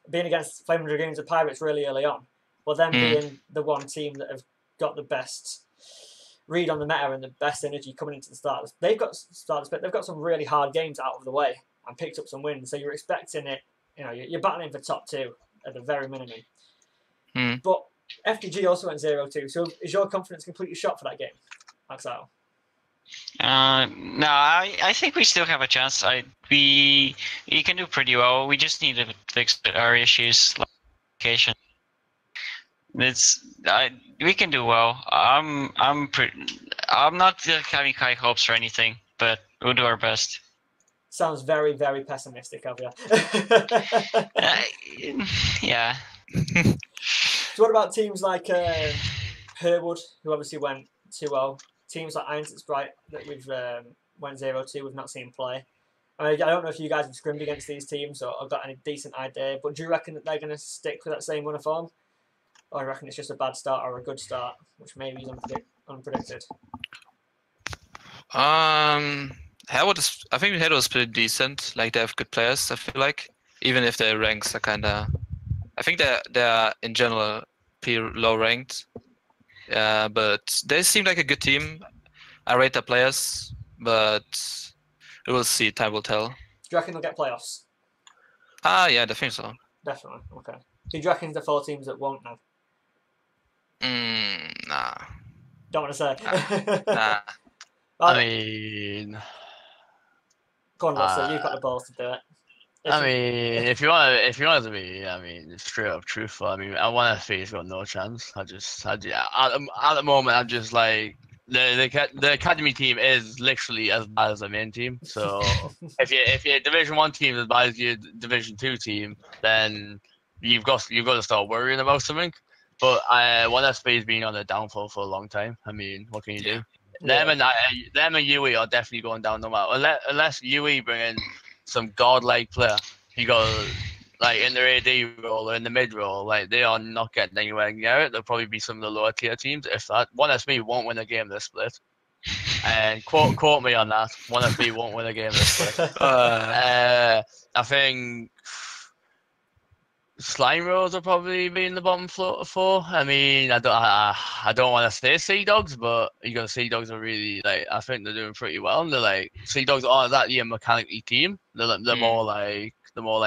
being against Flaming Dragoons and Pirates really early on, but then being the one team that have got the best read on the meta and the best energy coming into the start. They've got some really hard games out of the way and picked up some wins. So you're expecting it. You know, you're battling for top 2 at the very minimum. But FDG also went 0-2. So is your confidence completely shot for that game, Axile? No, I think we still have a chance. We can do pretty well. We just need to fix our issues, like communication. We can do well. I'm not having high hopes or anything, but we'll do our best. Sounds very, very pessimistic of you. Yeah. So what about teams like Herwood, who obviously went 2-0? Teams like Iron Sprite that we've went 0-2, we've not seen play. I mean, I don't know if you guys have scrimmed against these teams or have got any decent idea, but do you reckon that they're going to stick with that same run of form? Or I reckon it's just a bad start or a good start, which maybe is unpredicted. Herwood I think Herwood is pretty decent. Like, they have good players, I feel like. Even if their ranks are kinda, I think they're in general pretty low ranked. But they seem like a good team. I rate their players, but we will see. Time will tell. Do you reckon they'll get playoffs? Yeah, I think so. Definitely. Okay. Who do you reckon the 4 teams that won't now? Nah. Don't want to say. Nah. I mean, go on, Luxr, you've got the balls to do it. If you want to be, straight up truthful, I want to FA's got no chance. At the moment, I'm just like, the academy team is literally as bad as the main team. So if your Division 1 team is as bad as your Division 2 team, then you've got to start worrying about something. But One FA's been on a downfall for a long time. I mean, what can you do? Them and Yui are definitely going down no matter, unless Yui bring in some godlike player. You go like in their AD role or in the mid role, like they are not getting anywhere near it. They'll probably be some of the lower tier teams. If that, One SB won't win a game this split. And quote me on that. One SB won't win a game this split. I think Slime Rolls will probably be in the bottom 4. I mean, I don't want to say Sea Dogs, but Sea Dogs are really, like, I think they're doing pretty well. And they're like, Sea Dogs aren't exactly a mechanically team. They're more like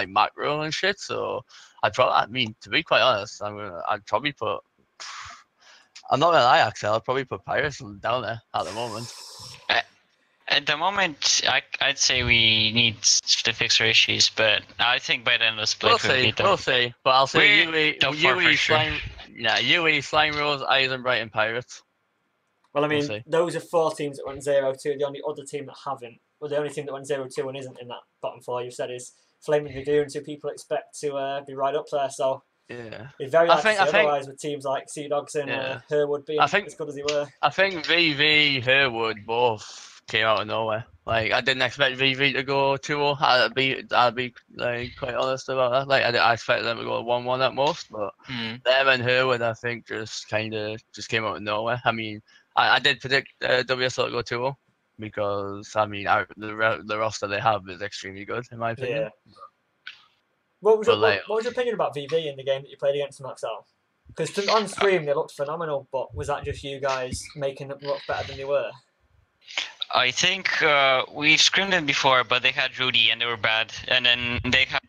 macro and shit. So to be quite honest, I'd probably put. I'm not gonna lie, Axel. I'd probably put Pirates down there at the moment. At the moment, I'd say we need to fix our issues, but I think by the end of the split we'll see. But I'll say Yui, Slime Rolls, Eisenbright, and Pirates. Well, I mean, those are 4 teams that went 0-2. The only other team that haven't, well, the only team that went 0-2 and isn't in that bottom 4 you've said is Flaming Dragoons, who people expect to be right up there. So yeah, it's very likely otherwise with teams like Sea Dogs and Herwood being as good as they were. I think VV, Herwood both came out of nowhere. Like, I didn't expect VV to go 2-0. I'd be like quite honest about that. Like, I expected them to go 1-1 at most, but them and Herwood, I think, just came out of nowhere. I mean, I did predict WSL to go 2-0 because the roster they have is extremely good in my opinion. Yeah. What was your opinion about VV in the game that you played against them, Axile? Because on stream they looked phenomenal, but was that just you guys making them look better than they were? I think we've scrimmed them before, but they had Rudy and they were bad, and then they had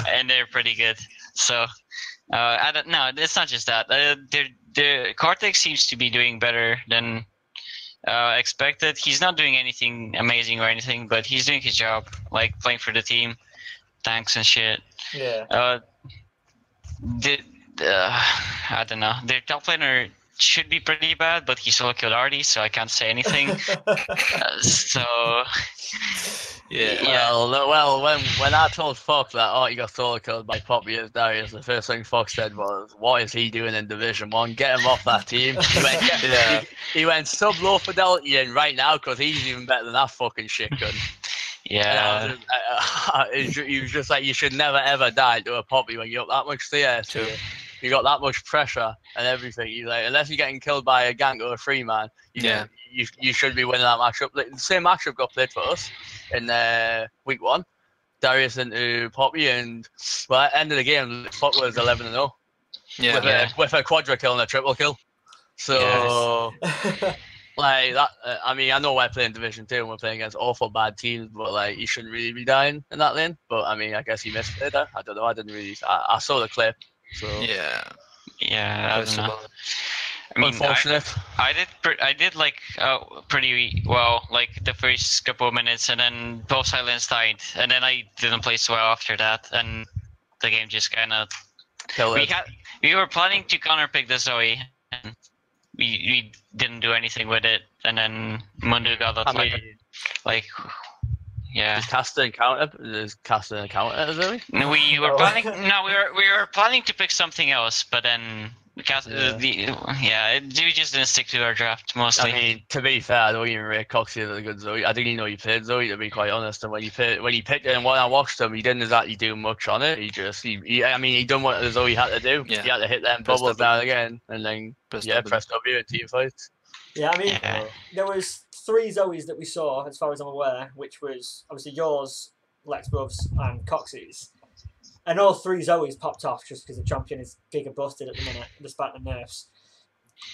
and they're pretty good. So I don't know. It's not just that. The Cortex seems to be doing better than expected. He's not doing anything amazing or anything, but he's doing his job, like playing for the team, tanks and shit. Yeah. I don't know. Their top laner should be pretty bad, but he solo killed Artie, so I can't say anything. So yeah. Well, when I told Fox that Artie got solo killed by Poppy as Darius, the first thing Fox said was, "What is he doing in Division 1? Get him off that team." He went sub low fidelity in right now because he's even better than that fucking shit gun. Yeah. He was just like, you should never ever die to a Poppy when you're up that much CS. You got that much pressure and everything. You like, unless you're getting killed by a gank or a free man, you should be winning that matchup. Like, the same matchup got played for us in week 1. Darius into Poppy, and well, at the end of the game, Fox was 11-0. With a quadra kill and a triple kill. So like that. I mean, I know we're playing Division 2 and we're playing against awful bad teams, but like, you shouldn't really be dying in that lane. But I mean, I guess he missed it there. I don't know. I didn't really. I saw the clip. So yeah. I don't know. I mean, unfortunate. I did like pretty well, like the first couple of minutes, and then both silence died, and then I didn't play so well after that, and the game just kind of. We were planning to counterpick the Zoe, and we didn't do anything with it, and then Mundu got that like. Yeah. Is casting counter? Is casting a counter at Zoe? No, we were planning. No, we were planning to pick something else, but then we just didn't stick to our draft mostly. I mean, to be fair, I don't even rate Coxie as a good Zoe. I didn't even know he played Zoe, to be quite honest. And when he picked it, and when I watched him, he didn't exactly do much on it. He done what the Zoe had to do. Yeah. He had to hit them bubbles down again, and then press W at team fights. Yeah, I mean, there was 3 Zoes that we saw, as far as I'm aware, which was obviously yours, Lexbrov's, and Coxie's. And all 3 Zoes popped off just because the champion is giga busted at the minute, despite the nerfs.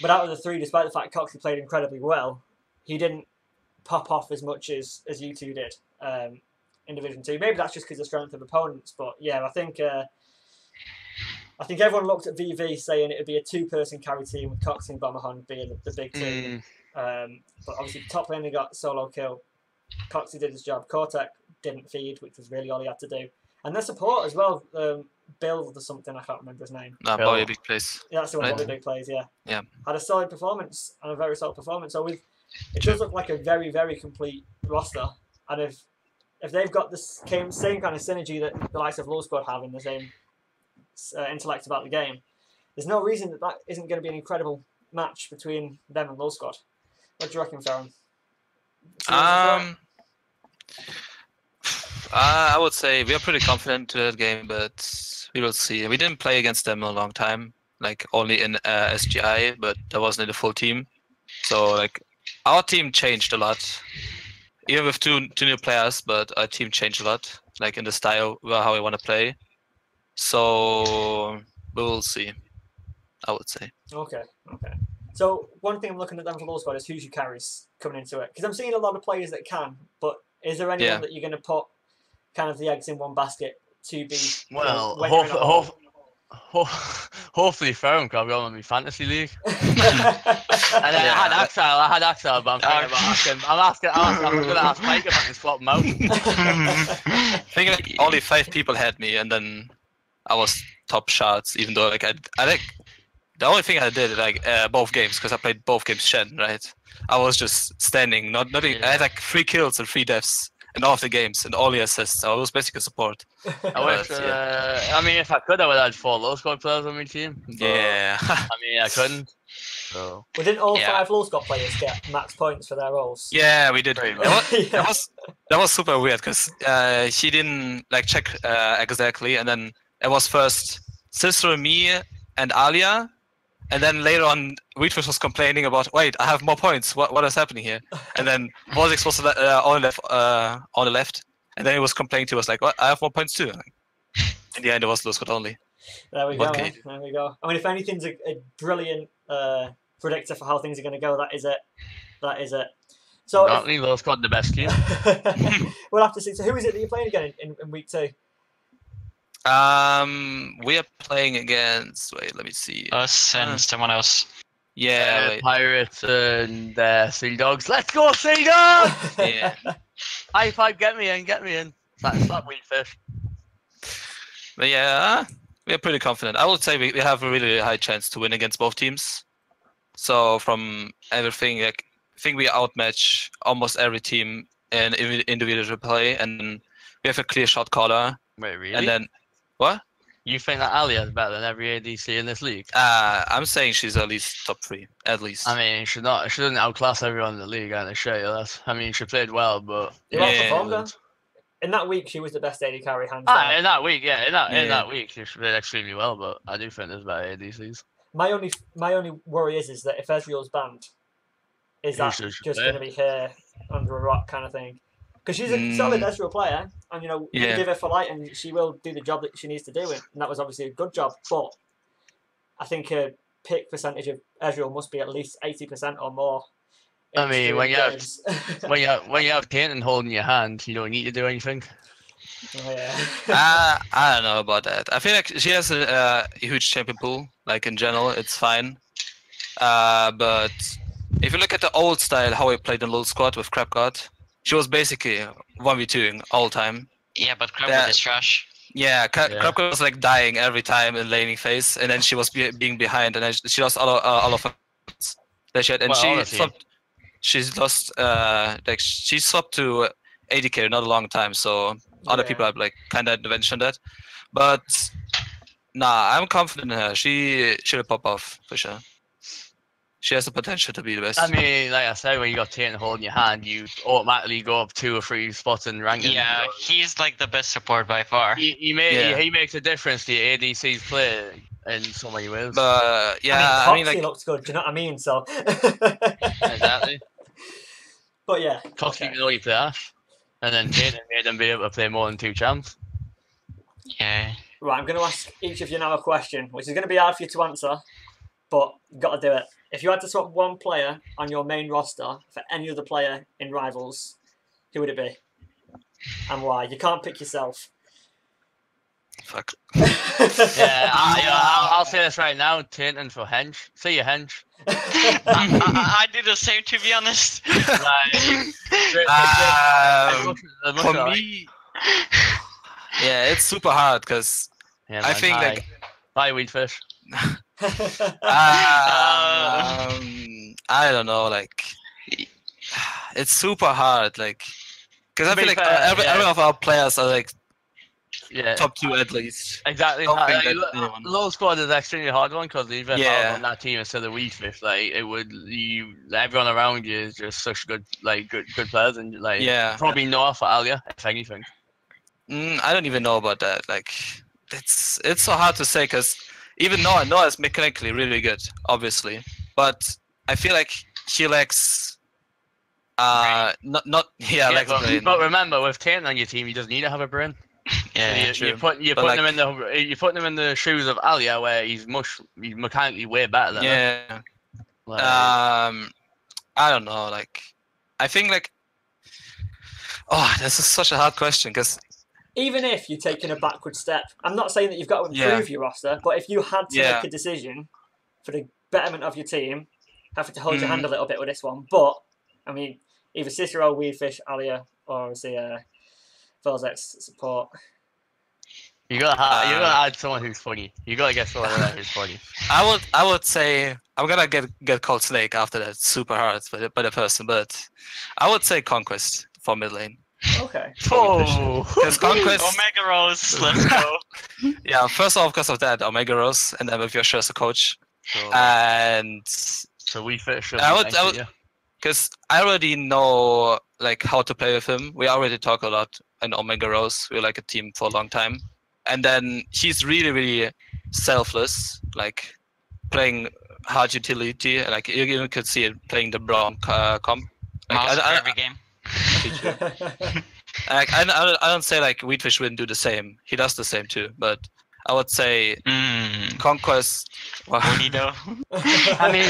But out of the 3, despite the fact Coxie played incredibly well, he didn't pop off as much as you two did in Division 2. Maybe that's just because of the strength of opponents, but yeah, I think everyone looked at VV saying it would be a 2-person carry team with Coxie and Bomberhund being the big two. But obviously, top lane they got solo kill. Coxie did his job. Cortec didn't feed, which was really all he had to do. And their support as well, Bill or something, I can't remember his name. No, Bobby Big Plays. Yeah, that's the one, Bobby Big Plays, yeah. Had a solid performance, and a very solid performance. So it does look like a very, very complete roster. And if they've got the same kind of synergy that the likes of Low Squad have in the same intellect about the game, there's no reason that isn't going to be an incredible match between them and Low Squad. What do you reckon, Ferum? I would say we are pretty confident to that game, but we will see. We didn't play against them in a long time, like only in SGI, but that wasn't in the full team. So like our team changed a lot, even with two new players, but our team changed a lot, like in the style how we want to play. So we will see, I would say. Okay. So one thing I'm looking at them for Low Squad is who's your carries coming into it, because I'm seeing a lot of players that can, but is there anyone that you're going to put kind of the eggs in one basket to be? Well, hopefully Ferum, because I've got him in my fantasy league. And I had Axile, but I'm thinking about asking. I'm going to ask Mike if I can swap him out. I think like only 5 people had me, and then I was top shots, even though like I like. The only thing I did like both games, because I played both games Shen, right? I was just standing, not I had like 3 kills and 3 deaths in all of the games and all the assists. So I was basically support. I mean, if I could, I would have had 4 Low Squad players on my team. Yeah. I mean, I couldn't. So. Well, didn't all 5 Low Squad players get max points for their roles? Yeah, we did. That was super weird, because she didn't like check exactly, and then it was first Sister, me, and Alia. And then later on, Wheatfish was complaining about, wait, I have more points. What is happening here? And then Vortex was on the left. And then he was complaining to us like, what? I have more points too. In the end, it was Low Squad only. There we go. There we go. I mean, if anything's a brilliant predictor for how things are going to go, that is it. So not leave Low Squad the best team. We'll have to see. So who is it that you're playing again in week 2? We are playing against. Wait, let me see. Us and someone else. Yeah, Pirates and Sea Dogs. Let's go, Sea Dogs! Yeah. High 5, get me in. That's that Wheatfish. But yeah, we are pretty confident. I would say we have a really high chance to win against both teams. So from everything, like I think we outmatch almost every team in individual play, and then we have a clear shot caller. Wait, really? And then what? You think that Alia is better than every ADC in this league? I'm saying she's at least top 3, at least. I mean, she doesn't outclass everyone in the league, and I show you that. I mean, she played well, but You outperformed her. In that week, she was the best AD carry, hands down. in that week, in that week, she played extremely well. But I do think there's better ADCs. My only worry is that if Ezreal's banned, is that just going to be her under a rock kind of thing? Because she's a solid Ezreal player, and you give her for light, and she will do the job that she needs to do, and that was obviously a good job. But I think her pick percentage of Ezreal must be at least 80% or more. I mean, when you have Caitlyn holding your hand, you don't need to do anything. Oh, yeah. I don't know about that. I feel like she has a huge champion pool. Like in general, it's fine. But if you look at the old style, how we played in Lul Squad with Crab God, she was basically 1v2ing all time. Yeah, but Crab God is trash. Yeah, Crab God was like dying every time in laning phase, and then she was being behind, and then she lost all of her that she had, and she's lost she swapped to AD carry not a long time, so other people have like kind of mentioned that, but nah, I'm confident in her. She should pop off for sure. She has the potential to be the best. I mean, like I said, when you got Tatum holding your hand, you automatically go up 2 or 3 spots in ranking. Yeah, he's like the best support by far. He makes a difference to the ADC's play in so many ways. But I mean Coxie looks good. Do you know what I mean? So exactly. But yeah, Coxie even though he play Ash, and then Tatum made him be able to play more than 2 champs. Yeah. Right, I'm going to ask each of you now a question, which is going to be hard for you to answer, but you've got to do it. If you had to swap one player on your main roster for any other player in Rivals, who would it be? And why? You can't pick yourself. Fuck. I'll say this right now, Tainton for Hench. See you, Hench. I did the same, to be honest. For me, it's super hard because I think like bye Weedfish. I don't know, like it's super hard, like because I feel like every of our players are like top 2 at least. Exactly. Low squad is extremely hard one because even if I was on that team instead of Weedfish, like everyone around you is just such good players, and probably Noah for Alia if anything. I don't even know about that. Like it's so hard to say because even Noah is mechanically really good, obviously, but I feel like he lacks But remember, with Tainton on your team, he doesn't need to have a brain. Yeah, you're putting him in the shoes of Alia, where he's mechanically way better than him. I don't know. Like, I think like, this is such a hard question because even if you're taking a backward step, I'm not saying that you've got to improve your roster, but if you had to make a decision for the betterment of your team, have to hold your hand a little bit with this one. But I mean, either Cicero, Weedfish, Alia, or Velzex support. You gotta add someone who's funny. You gotta get someone who's funny. I would say I'm gonna get called Snake after that. Super hard by the person, but I would say Conquest for mid lane. Okay. Because Conquest Omega Rose, let's go. Yeah, first off because of that Omega Rose, and then with your as a coach, and so Weedfish. I would because I already know like how to play with him. We already talk a lot in Omega Rose. We're like a team for a long time. And then he's really, really selfless, like playing hard utility. Like you could see it playing the Braum comp. Like, every game. Like, I don't say like Weedfish wouldn't do the same. He does the same too. But I would say Conquest. I mean,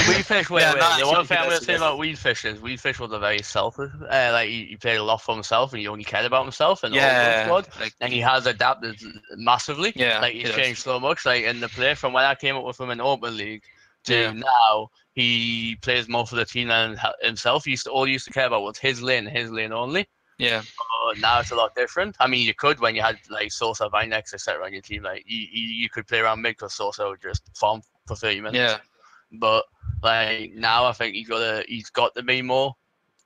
Weedfish. The one thing I'm gonna say about Weedfish is Weedfish was a very selfish. Like he played a lot for himself, and he only cared about himself and the squad. Like, and he has adapted massively. Yeah, like he's changed so much. Like in the play from when I came up with him in Open League to now, he plays more for the team than himself. He used to care about was his lane only. Yeah. But now it's a lot different. I mean, you could when you had like Sosa, Vinex, etc. on your team. Like you could play around mid because Sosa would just farm for 30 minutes. Yeah. But like now I think he's got to be more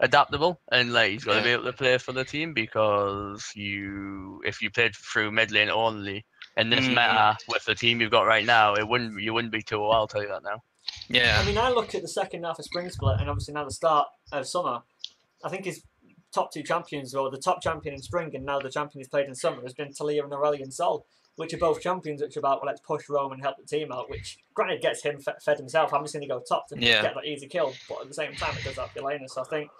adaptable, and like he's got to be able to play for the team, because if you played through mid lane only in this meta with the team you've got right now, you wouldn't be too well. I'll tell you that now. Yeah. I mean, I look at the second half of Spring Split, and obviously now the start of summer. I think his top two champions, or the top champion in spring, and now the champion he's played in summer, has been Talia and Aurelion Sol, which are both champions which are about, well, let's push Rome and help the team out, which granted gets him fed himself. I'm just going to go top to get that easy kill, but at the same time it does that for Elena. So I think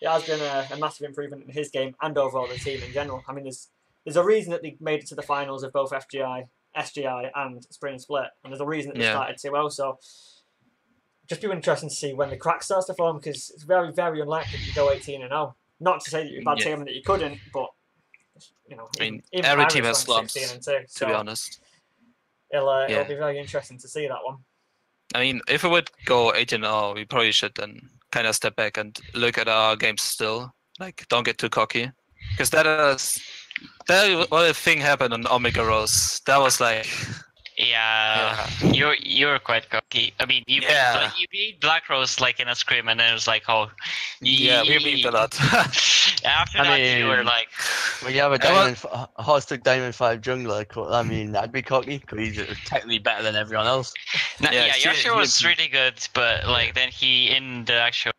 it has been a massive improvement in his game and overall the team in general. I mean, there's a reason that they made it to the finals of both FGI, SGI and Spring Split, and there's a reason that they started so well. So just be interesting to see when the crack starts to form, because it's very, very unlikely that you go 18-0. Not to say that you're a bad team and that you couldn't, but you know, I mean, even every Pirates team has went slumps, 16-2, so to be honest. It'll be very interesting to see that one. I mean, if we would go 18-0, we probably should then kind of step back and look at our games still. Like, don't get too cocky, because what a thing happened on Omega Rose. That was like. Yeah. You're quite cocky. I mean, you beat Black Rose like in a scrim, and then it was like, oh, we beat a lot. After that, you were like, when you have a hostage Diamond 5 jungler, I mean, I'd be cocky because he's technically better than everyone else. Yasha was really good, but like then he in the actual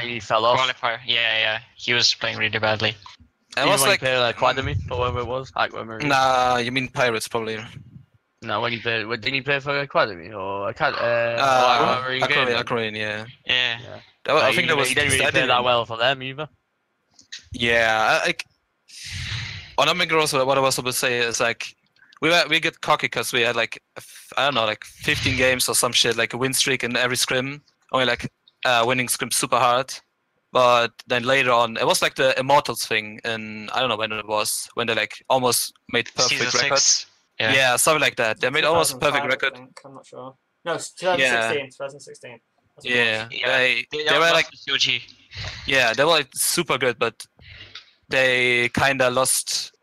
he fell off. Qualifier. Yeah, he was playing really badly. It was like Academy or whatever it was. Nah, you mean Pirates probably. No, when he played, did he play for Academy or Aquarian, yeah. I think that was. He didn't really play that well for them either. Yeah, on Omega Rose, what I was supposed to say is like we get cocky because we had like 15 games or some shit, like a win streak in every scrim, only like winning scrim super hard. But then later on, it was like the Immortals thing, and I don't know when it was, when they like almost made perfect records. Yeah, something like that. They made almost perfect record. I'm not sure. No, 2016. Yeah, they were like they were like super good, but they kind of lost.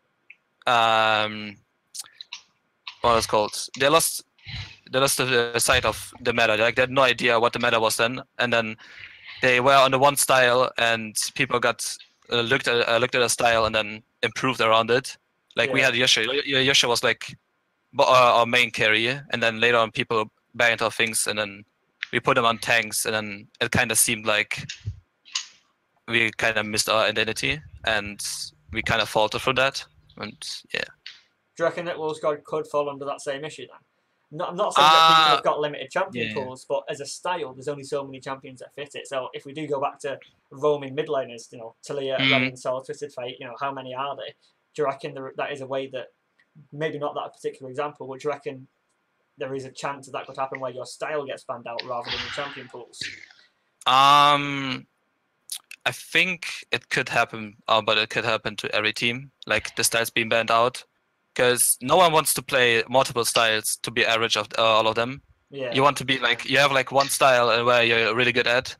What was it called? They lost the sight of the meta. Like they had no idea what the meta was then, and then they were on the one style, and people got looked at a style and then improved around it. Like we had Yasha. Yasha was like our main carry, and then later on people back into things, and then we put them on tanks, and then it kind of seemed like we kind of missed our identity, and we kind of faltered from that. And yeah. Do you reckon that Wolves God could fall under that same issue then? I'm not saying that people have got limited champion pools, but as a style, there's only so many champions that fit it. So if we do go back to roaming mid laners, you know, Talia, Aurelion Sol, Twisted Fate, you know, how many are they? Do you reckon that is a way that, maybe not that particular example, but do you reckon there is a chance that could happen where your style gets banned out rather than the champion pools? I think it could happen, but it could happen to every team, like the styles being banned out, because no one wants to play multiple styles to be average of all of them. Yeah. You want to be like, you have like one style where you're really good at,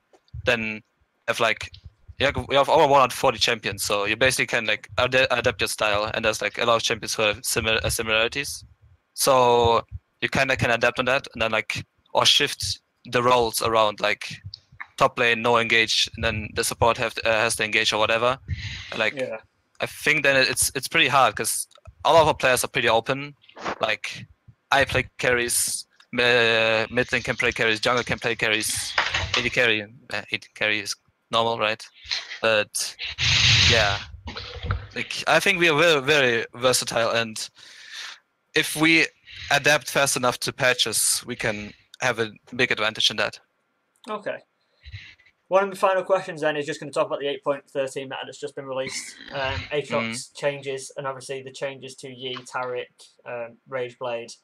then have like, we have over 140 champions, so you basically can like adapt your style, and there's like a lot of champions who have similarities. So you kind of can adapt on that, and then like, or shift the roles around, like top lane no engage, and then the support has to engage or whatever. Like I think then it's pretty hard because all of our players are pretty open. Like I play carries, mid lane can play carries, jungle can play carries, AD carry. AD carry is normal, right? But yeah, like I think we are very, very versatile, and if we adapt fast enough to patches, we can have a big advantage in that. Okay. One of the final questions then is just going to talk about the 8.13 meta that's just been released. Aatrox changes, and obviously the changes to Yi, Taric, Rageblade,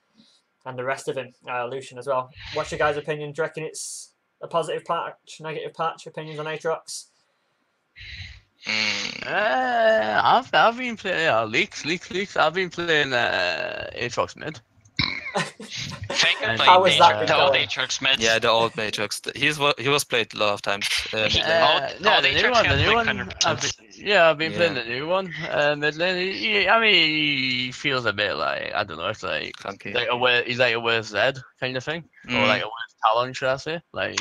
and the rest of him, Lucian as well. What's your guys' opinion? Do you reckon it's a positive patch, negative patch? Opinions on Aatrox? I've been playing leaks. I've been playing Aatrox mid. Faker And How played was that the old going? Aatrox mid. Yeah, the old Matrix. He was played a lot of times. Mid lane. Yeah, the new one, had like I've been playing Yeah. the new one. Mid lane. I mean, he feels a bit like I don't know, it's like Clunky. he's like a worse Zed kind of thing, or like a worse Talon, should I say? Like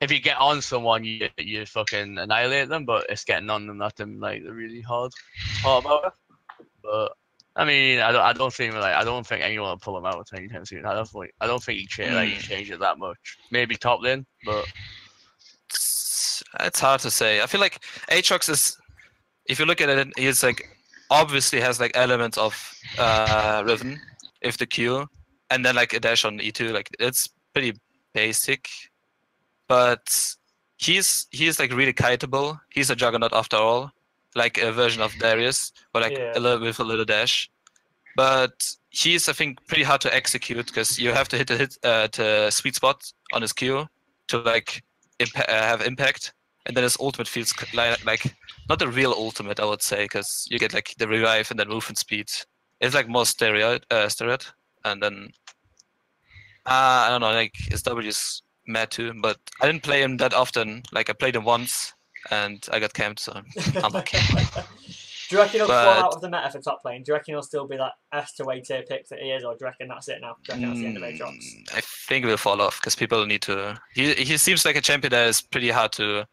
if you get on someone, you fucking annihilate them, but it's getting on them that them like the really hard part about it. But I mean, I don't think anyone will pull him out anytime soon. I don't think he changed it that much. Maybe top lane, but It's hard to say. I feel like Aatrox is, if you look at it, he's like obviously has like elements of Riven, if the Q, and then like a dash on E2. Like it's pretty basic, but he's like really kiteable. He's a juggernaut after all, like a version of Darius, or like Yeah. a little with a little dash. But he's, I think, pretty hard to execute because you have to hit the sweet spot on his Q to like have impact, and then his ultimate feels like not the real ultimate, I would say, because you get like the revive and then movement speed. It's like more steroid, and then I don't know, like his W is mad too, but I didn't play him that often. Like I played him once, and I got camped, so unlucky. Do you reckon he'll fall But- out of the meta for top lane? Do you reckon he'll still be that S to A tier pick that he is, or do you reckon that's it now? Do you reckon that's the end of Aatrox? I think we'll fall off because people need to. He seems like a champion that is pretty hard to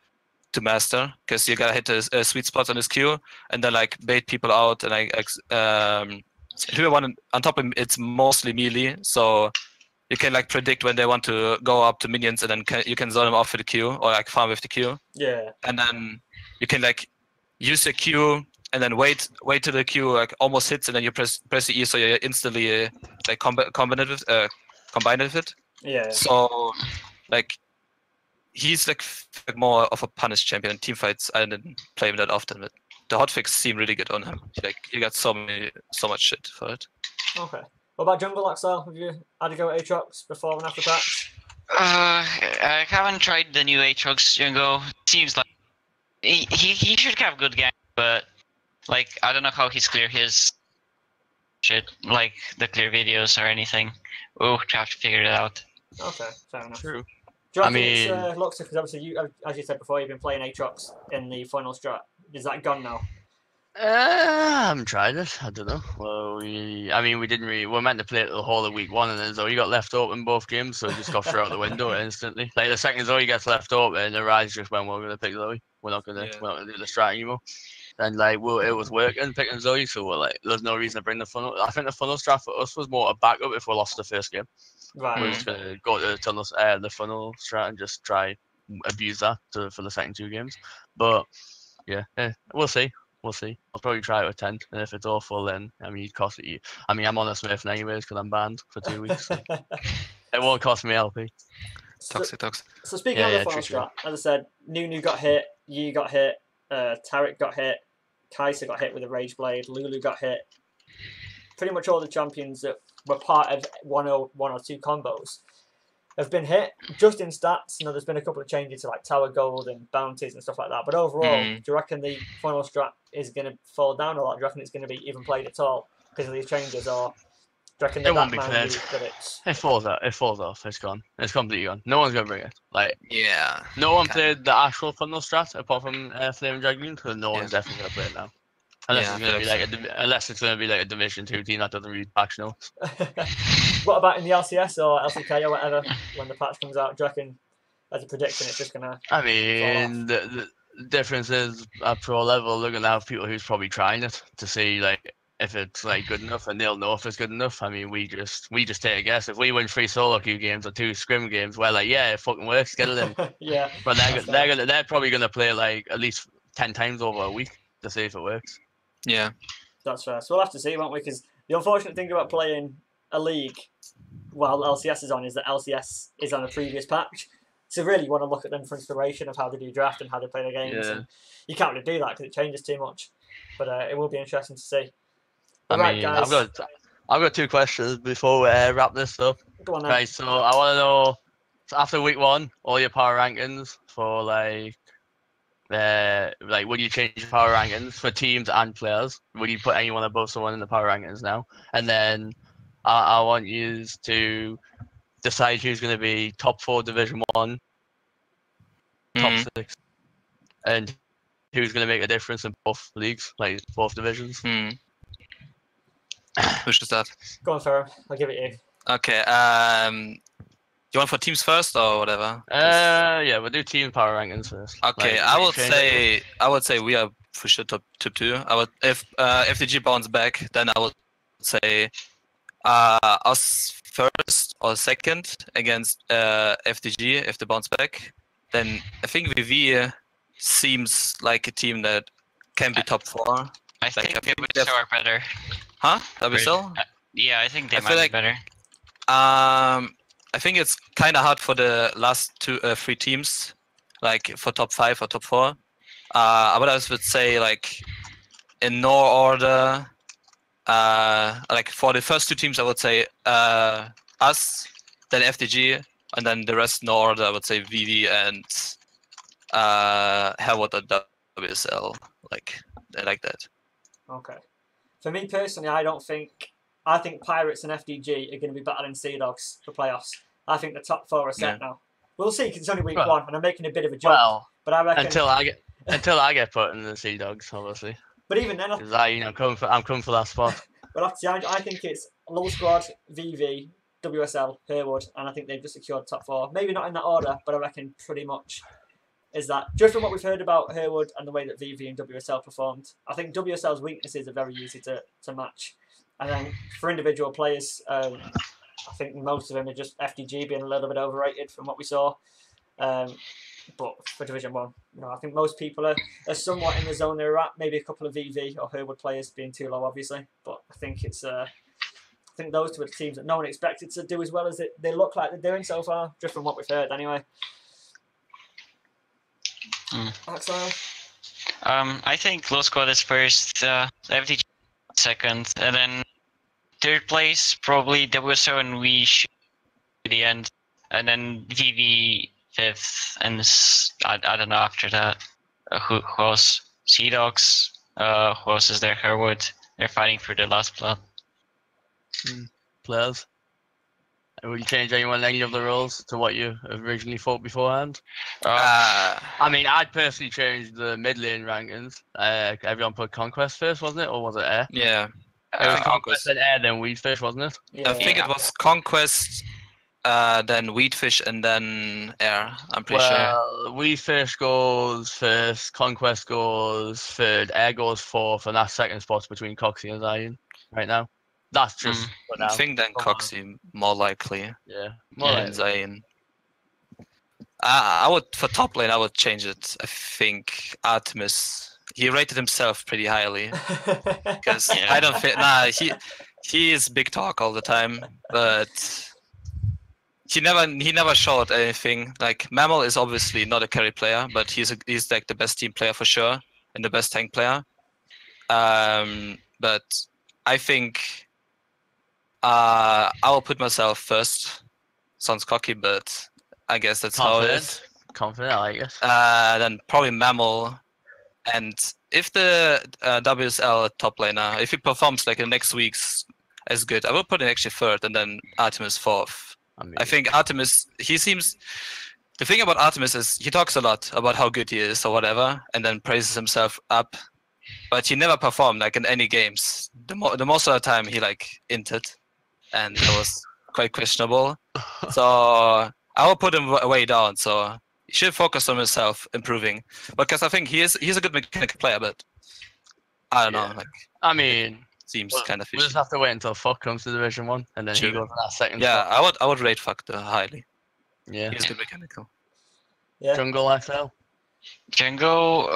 master because you gotta hit a sweet spot on his Q and then like bait people out and like who one on top of him, it's mostly melee, so you can like predict when they want to go up to minions and then you can zone them off with the Q or like farm with the Q, Yeah. and then you can like use the Q and then wait till the Q like almost hits and then you press the E so you instantly like combine it with it. Yeah. So like he's like more of a punish champion in team fights. I didn't play him that often, but the hotfix seem really good on him. Like he got so much shit for it. Okay. What about jungle, Axile? Have you had to go at Aatrox before and after patch? I haven't tried the new Aatrox jungle. Seems like he should have good game, but like I don't know how he's clear his shit, like the clear videos or anything. We'll have to figure it out. Okay, fair enough. true. Do you I reckon mean- it's Luxr? Because obviously, you, as you said before, you've been playing Aatrox in the final strat. Is that gone now? I haven't tried it. I don't know. Well, we didn't really. We're meant to play it the whole of week one, and then Zoe got left open both games, so it just got thrown out the window instantly. Like the second Zoe gets left open, the Rise just went, "We're gonna pick Zoe. We're not gonna do the strat anymore." And like, it was working picking Zoe, so we're like, "There's no reason to bring the funnel." I think the funnel strat for us was more a backup if we lost the first game. Right. We're just gonna go to the funnel strat and just try abuse that for the second two games. But yeah, we'll see. We'll see. I'll probably try it with 10, and if it's awful, then I mean, I'm on a Smith anyways because I'm banned for 2 weeks. So it won't cost me LP. Toxic. So speaking of the final strat, as I said, Nunu got hit, Yi got hit, Taric got hit, Kai'Sa got hit with a Rage Blade, Lulu got hit. Pretty much all the champions that were part of one or two combos have been hit. Just in stats, there's been a couple of changes to like Tower Gold and bounties and stuff like that. But overall, do you reckon the final strat is going to fall down a lot? Do you reckon it's going to be even played at all because of these changes, or do you reckon It won't be that played. that it's It falls out. It falls off. It's gone. It's completely gone. No one's gonna bring it. Like Yeah. no one played the actual funnel strat apart from Flame and Dragoon, so no one's definitely gonna play it now. Unless it's gonna be like a Division 2 team that doesn't read patch notes. What about in the LCS or LCK or whatever when the patch comes out? Do you reckon, as a prediction, it's just gonna? I mean, the difference is at pro level, they're gonna have people who's probably trying it to see like if it's like good enough, and they'll know if it's good enough. I mean, we just take a guess. If we win 3 solo queue games or 2 scrim games, we're like, yeah, it fucking works, get it in. Yeah. But they're probably gonna play like at least 10 times over a week to see if it works. Yeah. That's fair. So we'll have to see, won't we? Because the unfortunate thing about playing a league while LCS is on is that LCS is on a previous patch. So really, you want to look at them for inspiration of how they do draft and how they play their games. Yeah. And you can't really do that because it changes too much. But it will be interesting to see. I Right, mean, guys. I've got 2 questions before we wrap this up. Go on then. Right, so I want to know, so after week 1, all your power rankings for like would you change your power rankings for teams and players? Would you put anyone above someone in the power rankings now? And then I want you to decide who's going to be top 4 Division 1, top 6, and who's going to make a difference in both leagues, like both divisions. Who should start? Go on, Ferum. I'll give it you. Okay. You want for teams first or whatever? Yeah, we'll do team power rankings first. Okay, Like, I would say we are for sure top 2. I would, if FDG bounce back, then I would say us first or second against FDG if they bounce back. Then I think VV seems like a team that can be top 4. I think WSL are better. Huh? WSL? Yeah, I think they I might feel be like- better. I think it's kind of hard for the last 3 teams, like for top 5 or top 4. But I would say like in no order. Like for the first 2 teams, I would say us, then FDG, and then the rest no order. I would say VV and Herwood or WSL, like that. Okay. For me personally, I think Pirates and FDG are going to be battling Sea Dogs for playoffs. I think the top 4 are set now. We'll see because it's only week 1, and I'm making a bit of a joke. Well, but I reckon until I get put in the Sea Dogs, obviously. But even then, Because I'm coming for that spot. but I think it's Low Squad, VV, WSL, Herwood, and I think they've just secured top 4. Maybe not in that order, but I reckon pretty much is that. Just from what we've heard about Herwood and the way that VV and WSL performed, I think WSL's weaknesses are very easy to match. And then for individual players, I think most of them are just FDG being a little bit overrated from what we saw. But for Division 1, I think most people are somewhat in the zone they're at. Maybe a couple of VV or Herwood players being too low, obviously. But I think it's I think those 2 are the teams that no one expected to do as well as they look like they're doing so far, just from what we've heard anyway. Axile? I think Low Squad is first, FDG second, and then third place probably WSO and we should be the end, and then VV 5th, and I don't know after that who else? Sea Dogs, who else is there? Herwood. They're fighting for the last spot. Players. Will you change any of the roles to what you originally thought beforehand? I mean, I'd personally change the mid lane rankings. Everyone put Conquest first, wasn't it? Or was it Air? Yeah. It was Conquest and Air, then Weedfish, wasn't it? Yeah. I think it was Conquest, then Weedfish, and then Air. I'm pretty sure. Well, Weedfish goes first, Conquest goes third, Air goes fourth, and that's second spots between Coxie and Zion right now. That's just for now. I think then Coxie more likely. Yeah. More than Zion. I would, for top lane, I would change it. I think Artemis. He rated himself pretty highly because I don't fit. Nah, he is big talk all the time, but he never showed anything. Like Mammal is obviously not a carry player, but he's like the best team player for sure and the best tank player. But I think I will put myself first. Sounds cocky, but I guess that's how it is. Confident, I guess. Then probably Mammal. And if the WSL top laner, if he performs like in next week's as good, I will put him actually third and then Artemis fourth. I think Artemis, the thing about Artemis is he talks a lot about how good he is or whatever, and then praises himself up, but he never performed like in any games. The most of the time he like inted, and that was quite questionable. So I will put him way down. So he should focus on himself improving, because I think he's a good mechanical player, but I don't know. Like, I mean, seems kind of fishy. We'll just have to wait until Fuck comes to Division 1, and then he goes for that second spot. I would rate Fuck highly. Yeah. He's good mechanical. Yeah. Jungle XL. Jungle,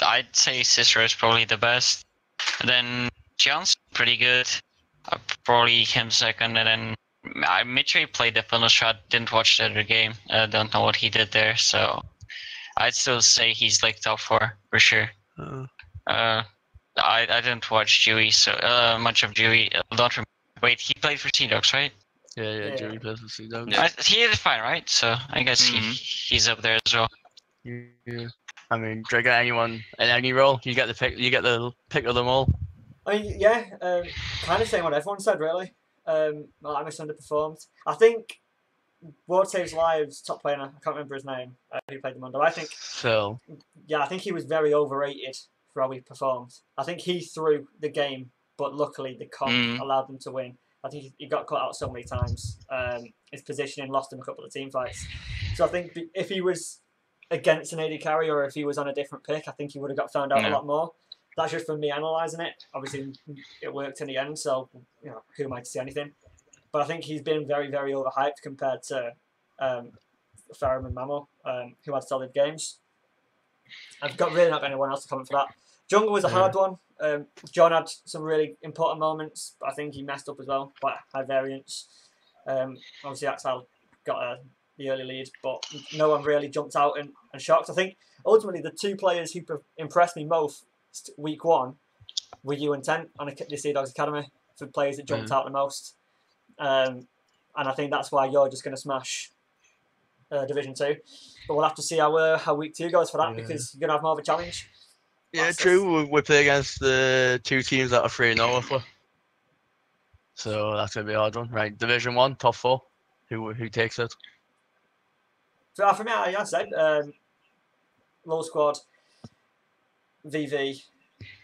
I'd say Cicero is probably the best. And then John's pretty good. Probably him second, and then Mitchell played the final shot, didn't watch the other game. Don't know what he did there, so I'd still say he's like top 4 for sure. I didn't watch Dewey so much of Dewey. Don't remember. Wait, he played for Sea Dogs, right? Yeah. Dewey plays for Sea Dogs. Yeah. He did fine, right? So I guess he's up there as well. Yeah. I mean, do I get anyone in any role? You get the pick. You get the pick of them all. I mean, yeah, kind of saying what everyone said, really. Alamis underperformed. I think World Saves Lives top player, I can't remember his name, who played them under. I think Phil. Yeah, I think he was very overrated for how he performed. I think he threw the game, but luckily the comp allowed them to win. I think he got caught out so many times. His positioning lost him a couple of team fights. So I think if he was against an AD carry or if he was on a different pick, I think he would have got found out a lot more. That's just from me analysing it. Obviously, it worked in the end, so who am I to say anything? But I think he's been very, very overhyped compared to Ferum and Mamo, who had solid games. I've got really not got anyone else to comment for that. Jungle was a hard one. John had some really important moments, but I think he messed up as well. Quite high variance. Obviously, Axile got the early lead, but no one really jumped out and shocked. I think ultimately the two players who impressed me most week one were you and Tent on the Sea Dogs Academy for players that jumped out the most. And I think that's why you're just going to smash Division 2. But we'll have to see how week 2 goes for that because you're going to have more of a challenge. Yeah, true. We play against the two teams that are 3-0 so that's going to be a hard one. Right, Division 1, top 4. Who takes it? So for me, I said low squad, VV,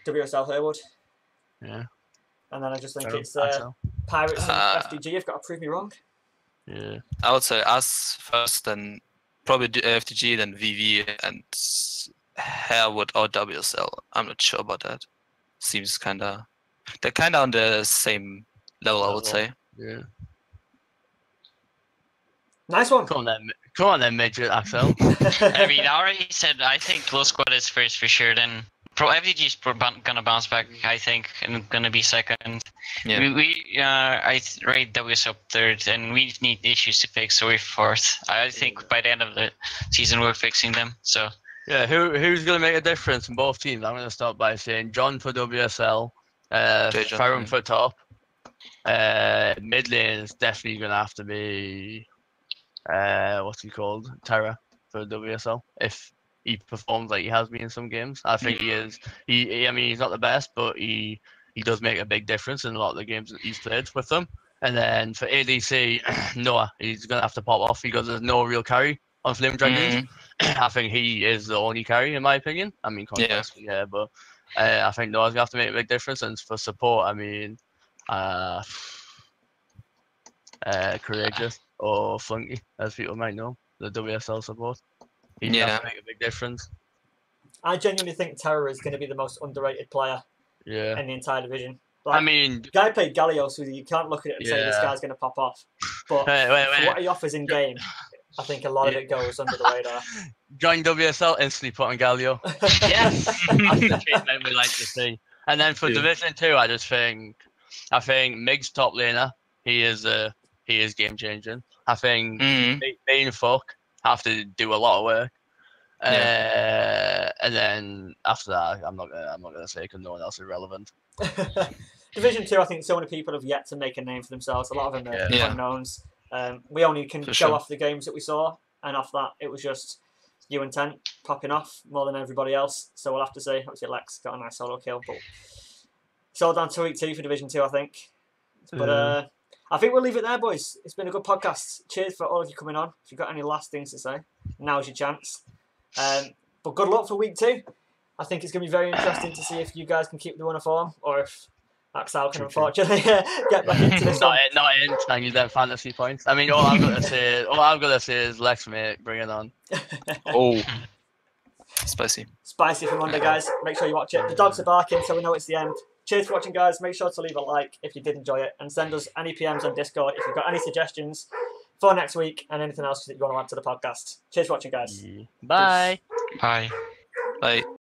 WSL Herwood. Yeah. And then I just think Ferum, it's Axile. Pirates and FDG have got to prove me wrong. Yeah. I would say us first, then probably FTG, then VV, and Harewood or WSL. I'm not sure about that. Seems they're kind of on the same level, I would say. Yeah. Nice one. Come on then, midget Axel. I mean, I already said I think low squad is first for sure. Then FDG is gonna bounce back, I think, and gonna be second. Yeah. I rate WS up third, and we need issues to fix, so we're fourth. I think by the end of the season we're fixing them. So Yeah, who's gonna make a difference in both teams? I'm gonna start by saying John for WSL, Ferum for top. Mid lane is definitely gonna have to be what's he called? Terra for WSL. If he performs like he has been in some games, I think he is. I mean, he's not the best, but he does make a big difference in a lot of the games that he's played with them. And then for ADC, Noah, he's gonna have to pop off because there's no real carry on Flame Dragons. I think he is the only carry in my opinion. I mean, but I think Noah's gonna have to make a big difference. And for support, I mean, Courageous or Flunky, as people might know, the WSL support. He's gonna have to make a big difference. I genuinely think Terra is going to be the most underrated player in the entire division. Like, I mean, the guy played Gallios, so you can't look at it and say this guy's going to pop off. But for what he offers in game, I think a lot of it goes under the radar. Join WSL, instantly put on Gallio. Yes, that's the treatment we like to see. And then for Division 2, I think Mig's top laner. He is game changing. I think being fuck have to do a lot of work. And then after that, I'm not gonna say because no one else is relevant. Division 2, I think so many people have yet to make a name for themselves. A lot of them are unknowns. We only can go off the games that we saw, and off that, it was just you and Tent popping off more than everybody else. So we'll have to say, obviously, Lex got a nice solo kill, but it's all down to week 2 for Division 2, I think. But I think we'll leave it there, boys. It's been a good podcast. Cheers for all of you coming on. If you've got any last things to say, now's your chance. But good luck for week 2. I think it's going to be very interesting to see if you guys can keep the run of form or if Axile can unfortunately get back into this one. Not in, and you get fantasy points. I mean, all I've got to say is Lex, mate, bring it on. Spicy. Spicy for Monday, guys. Make sure you watch it. The dogs are barking, so we know it's the end. Cheers for watching, guys. Make sure to leave a like if you did enjoy it, and send us any PMs on Discord if you've got any suggestions for next week and anything else that you want to add to the podcast. Cheers for watching, guys. Bye. Bye. Bye.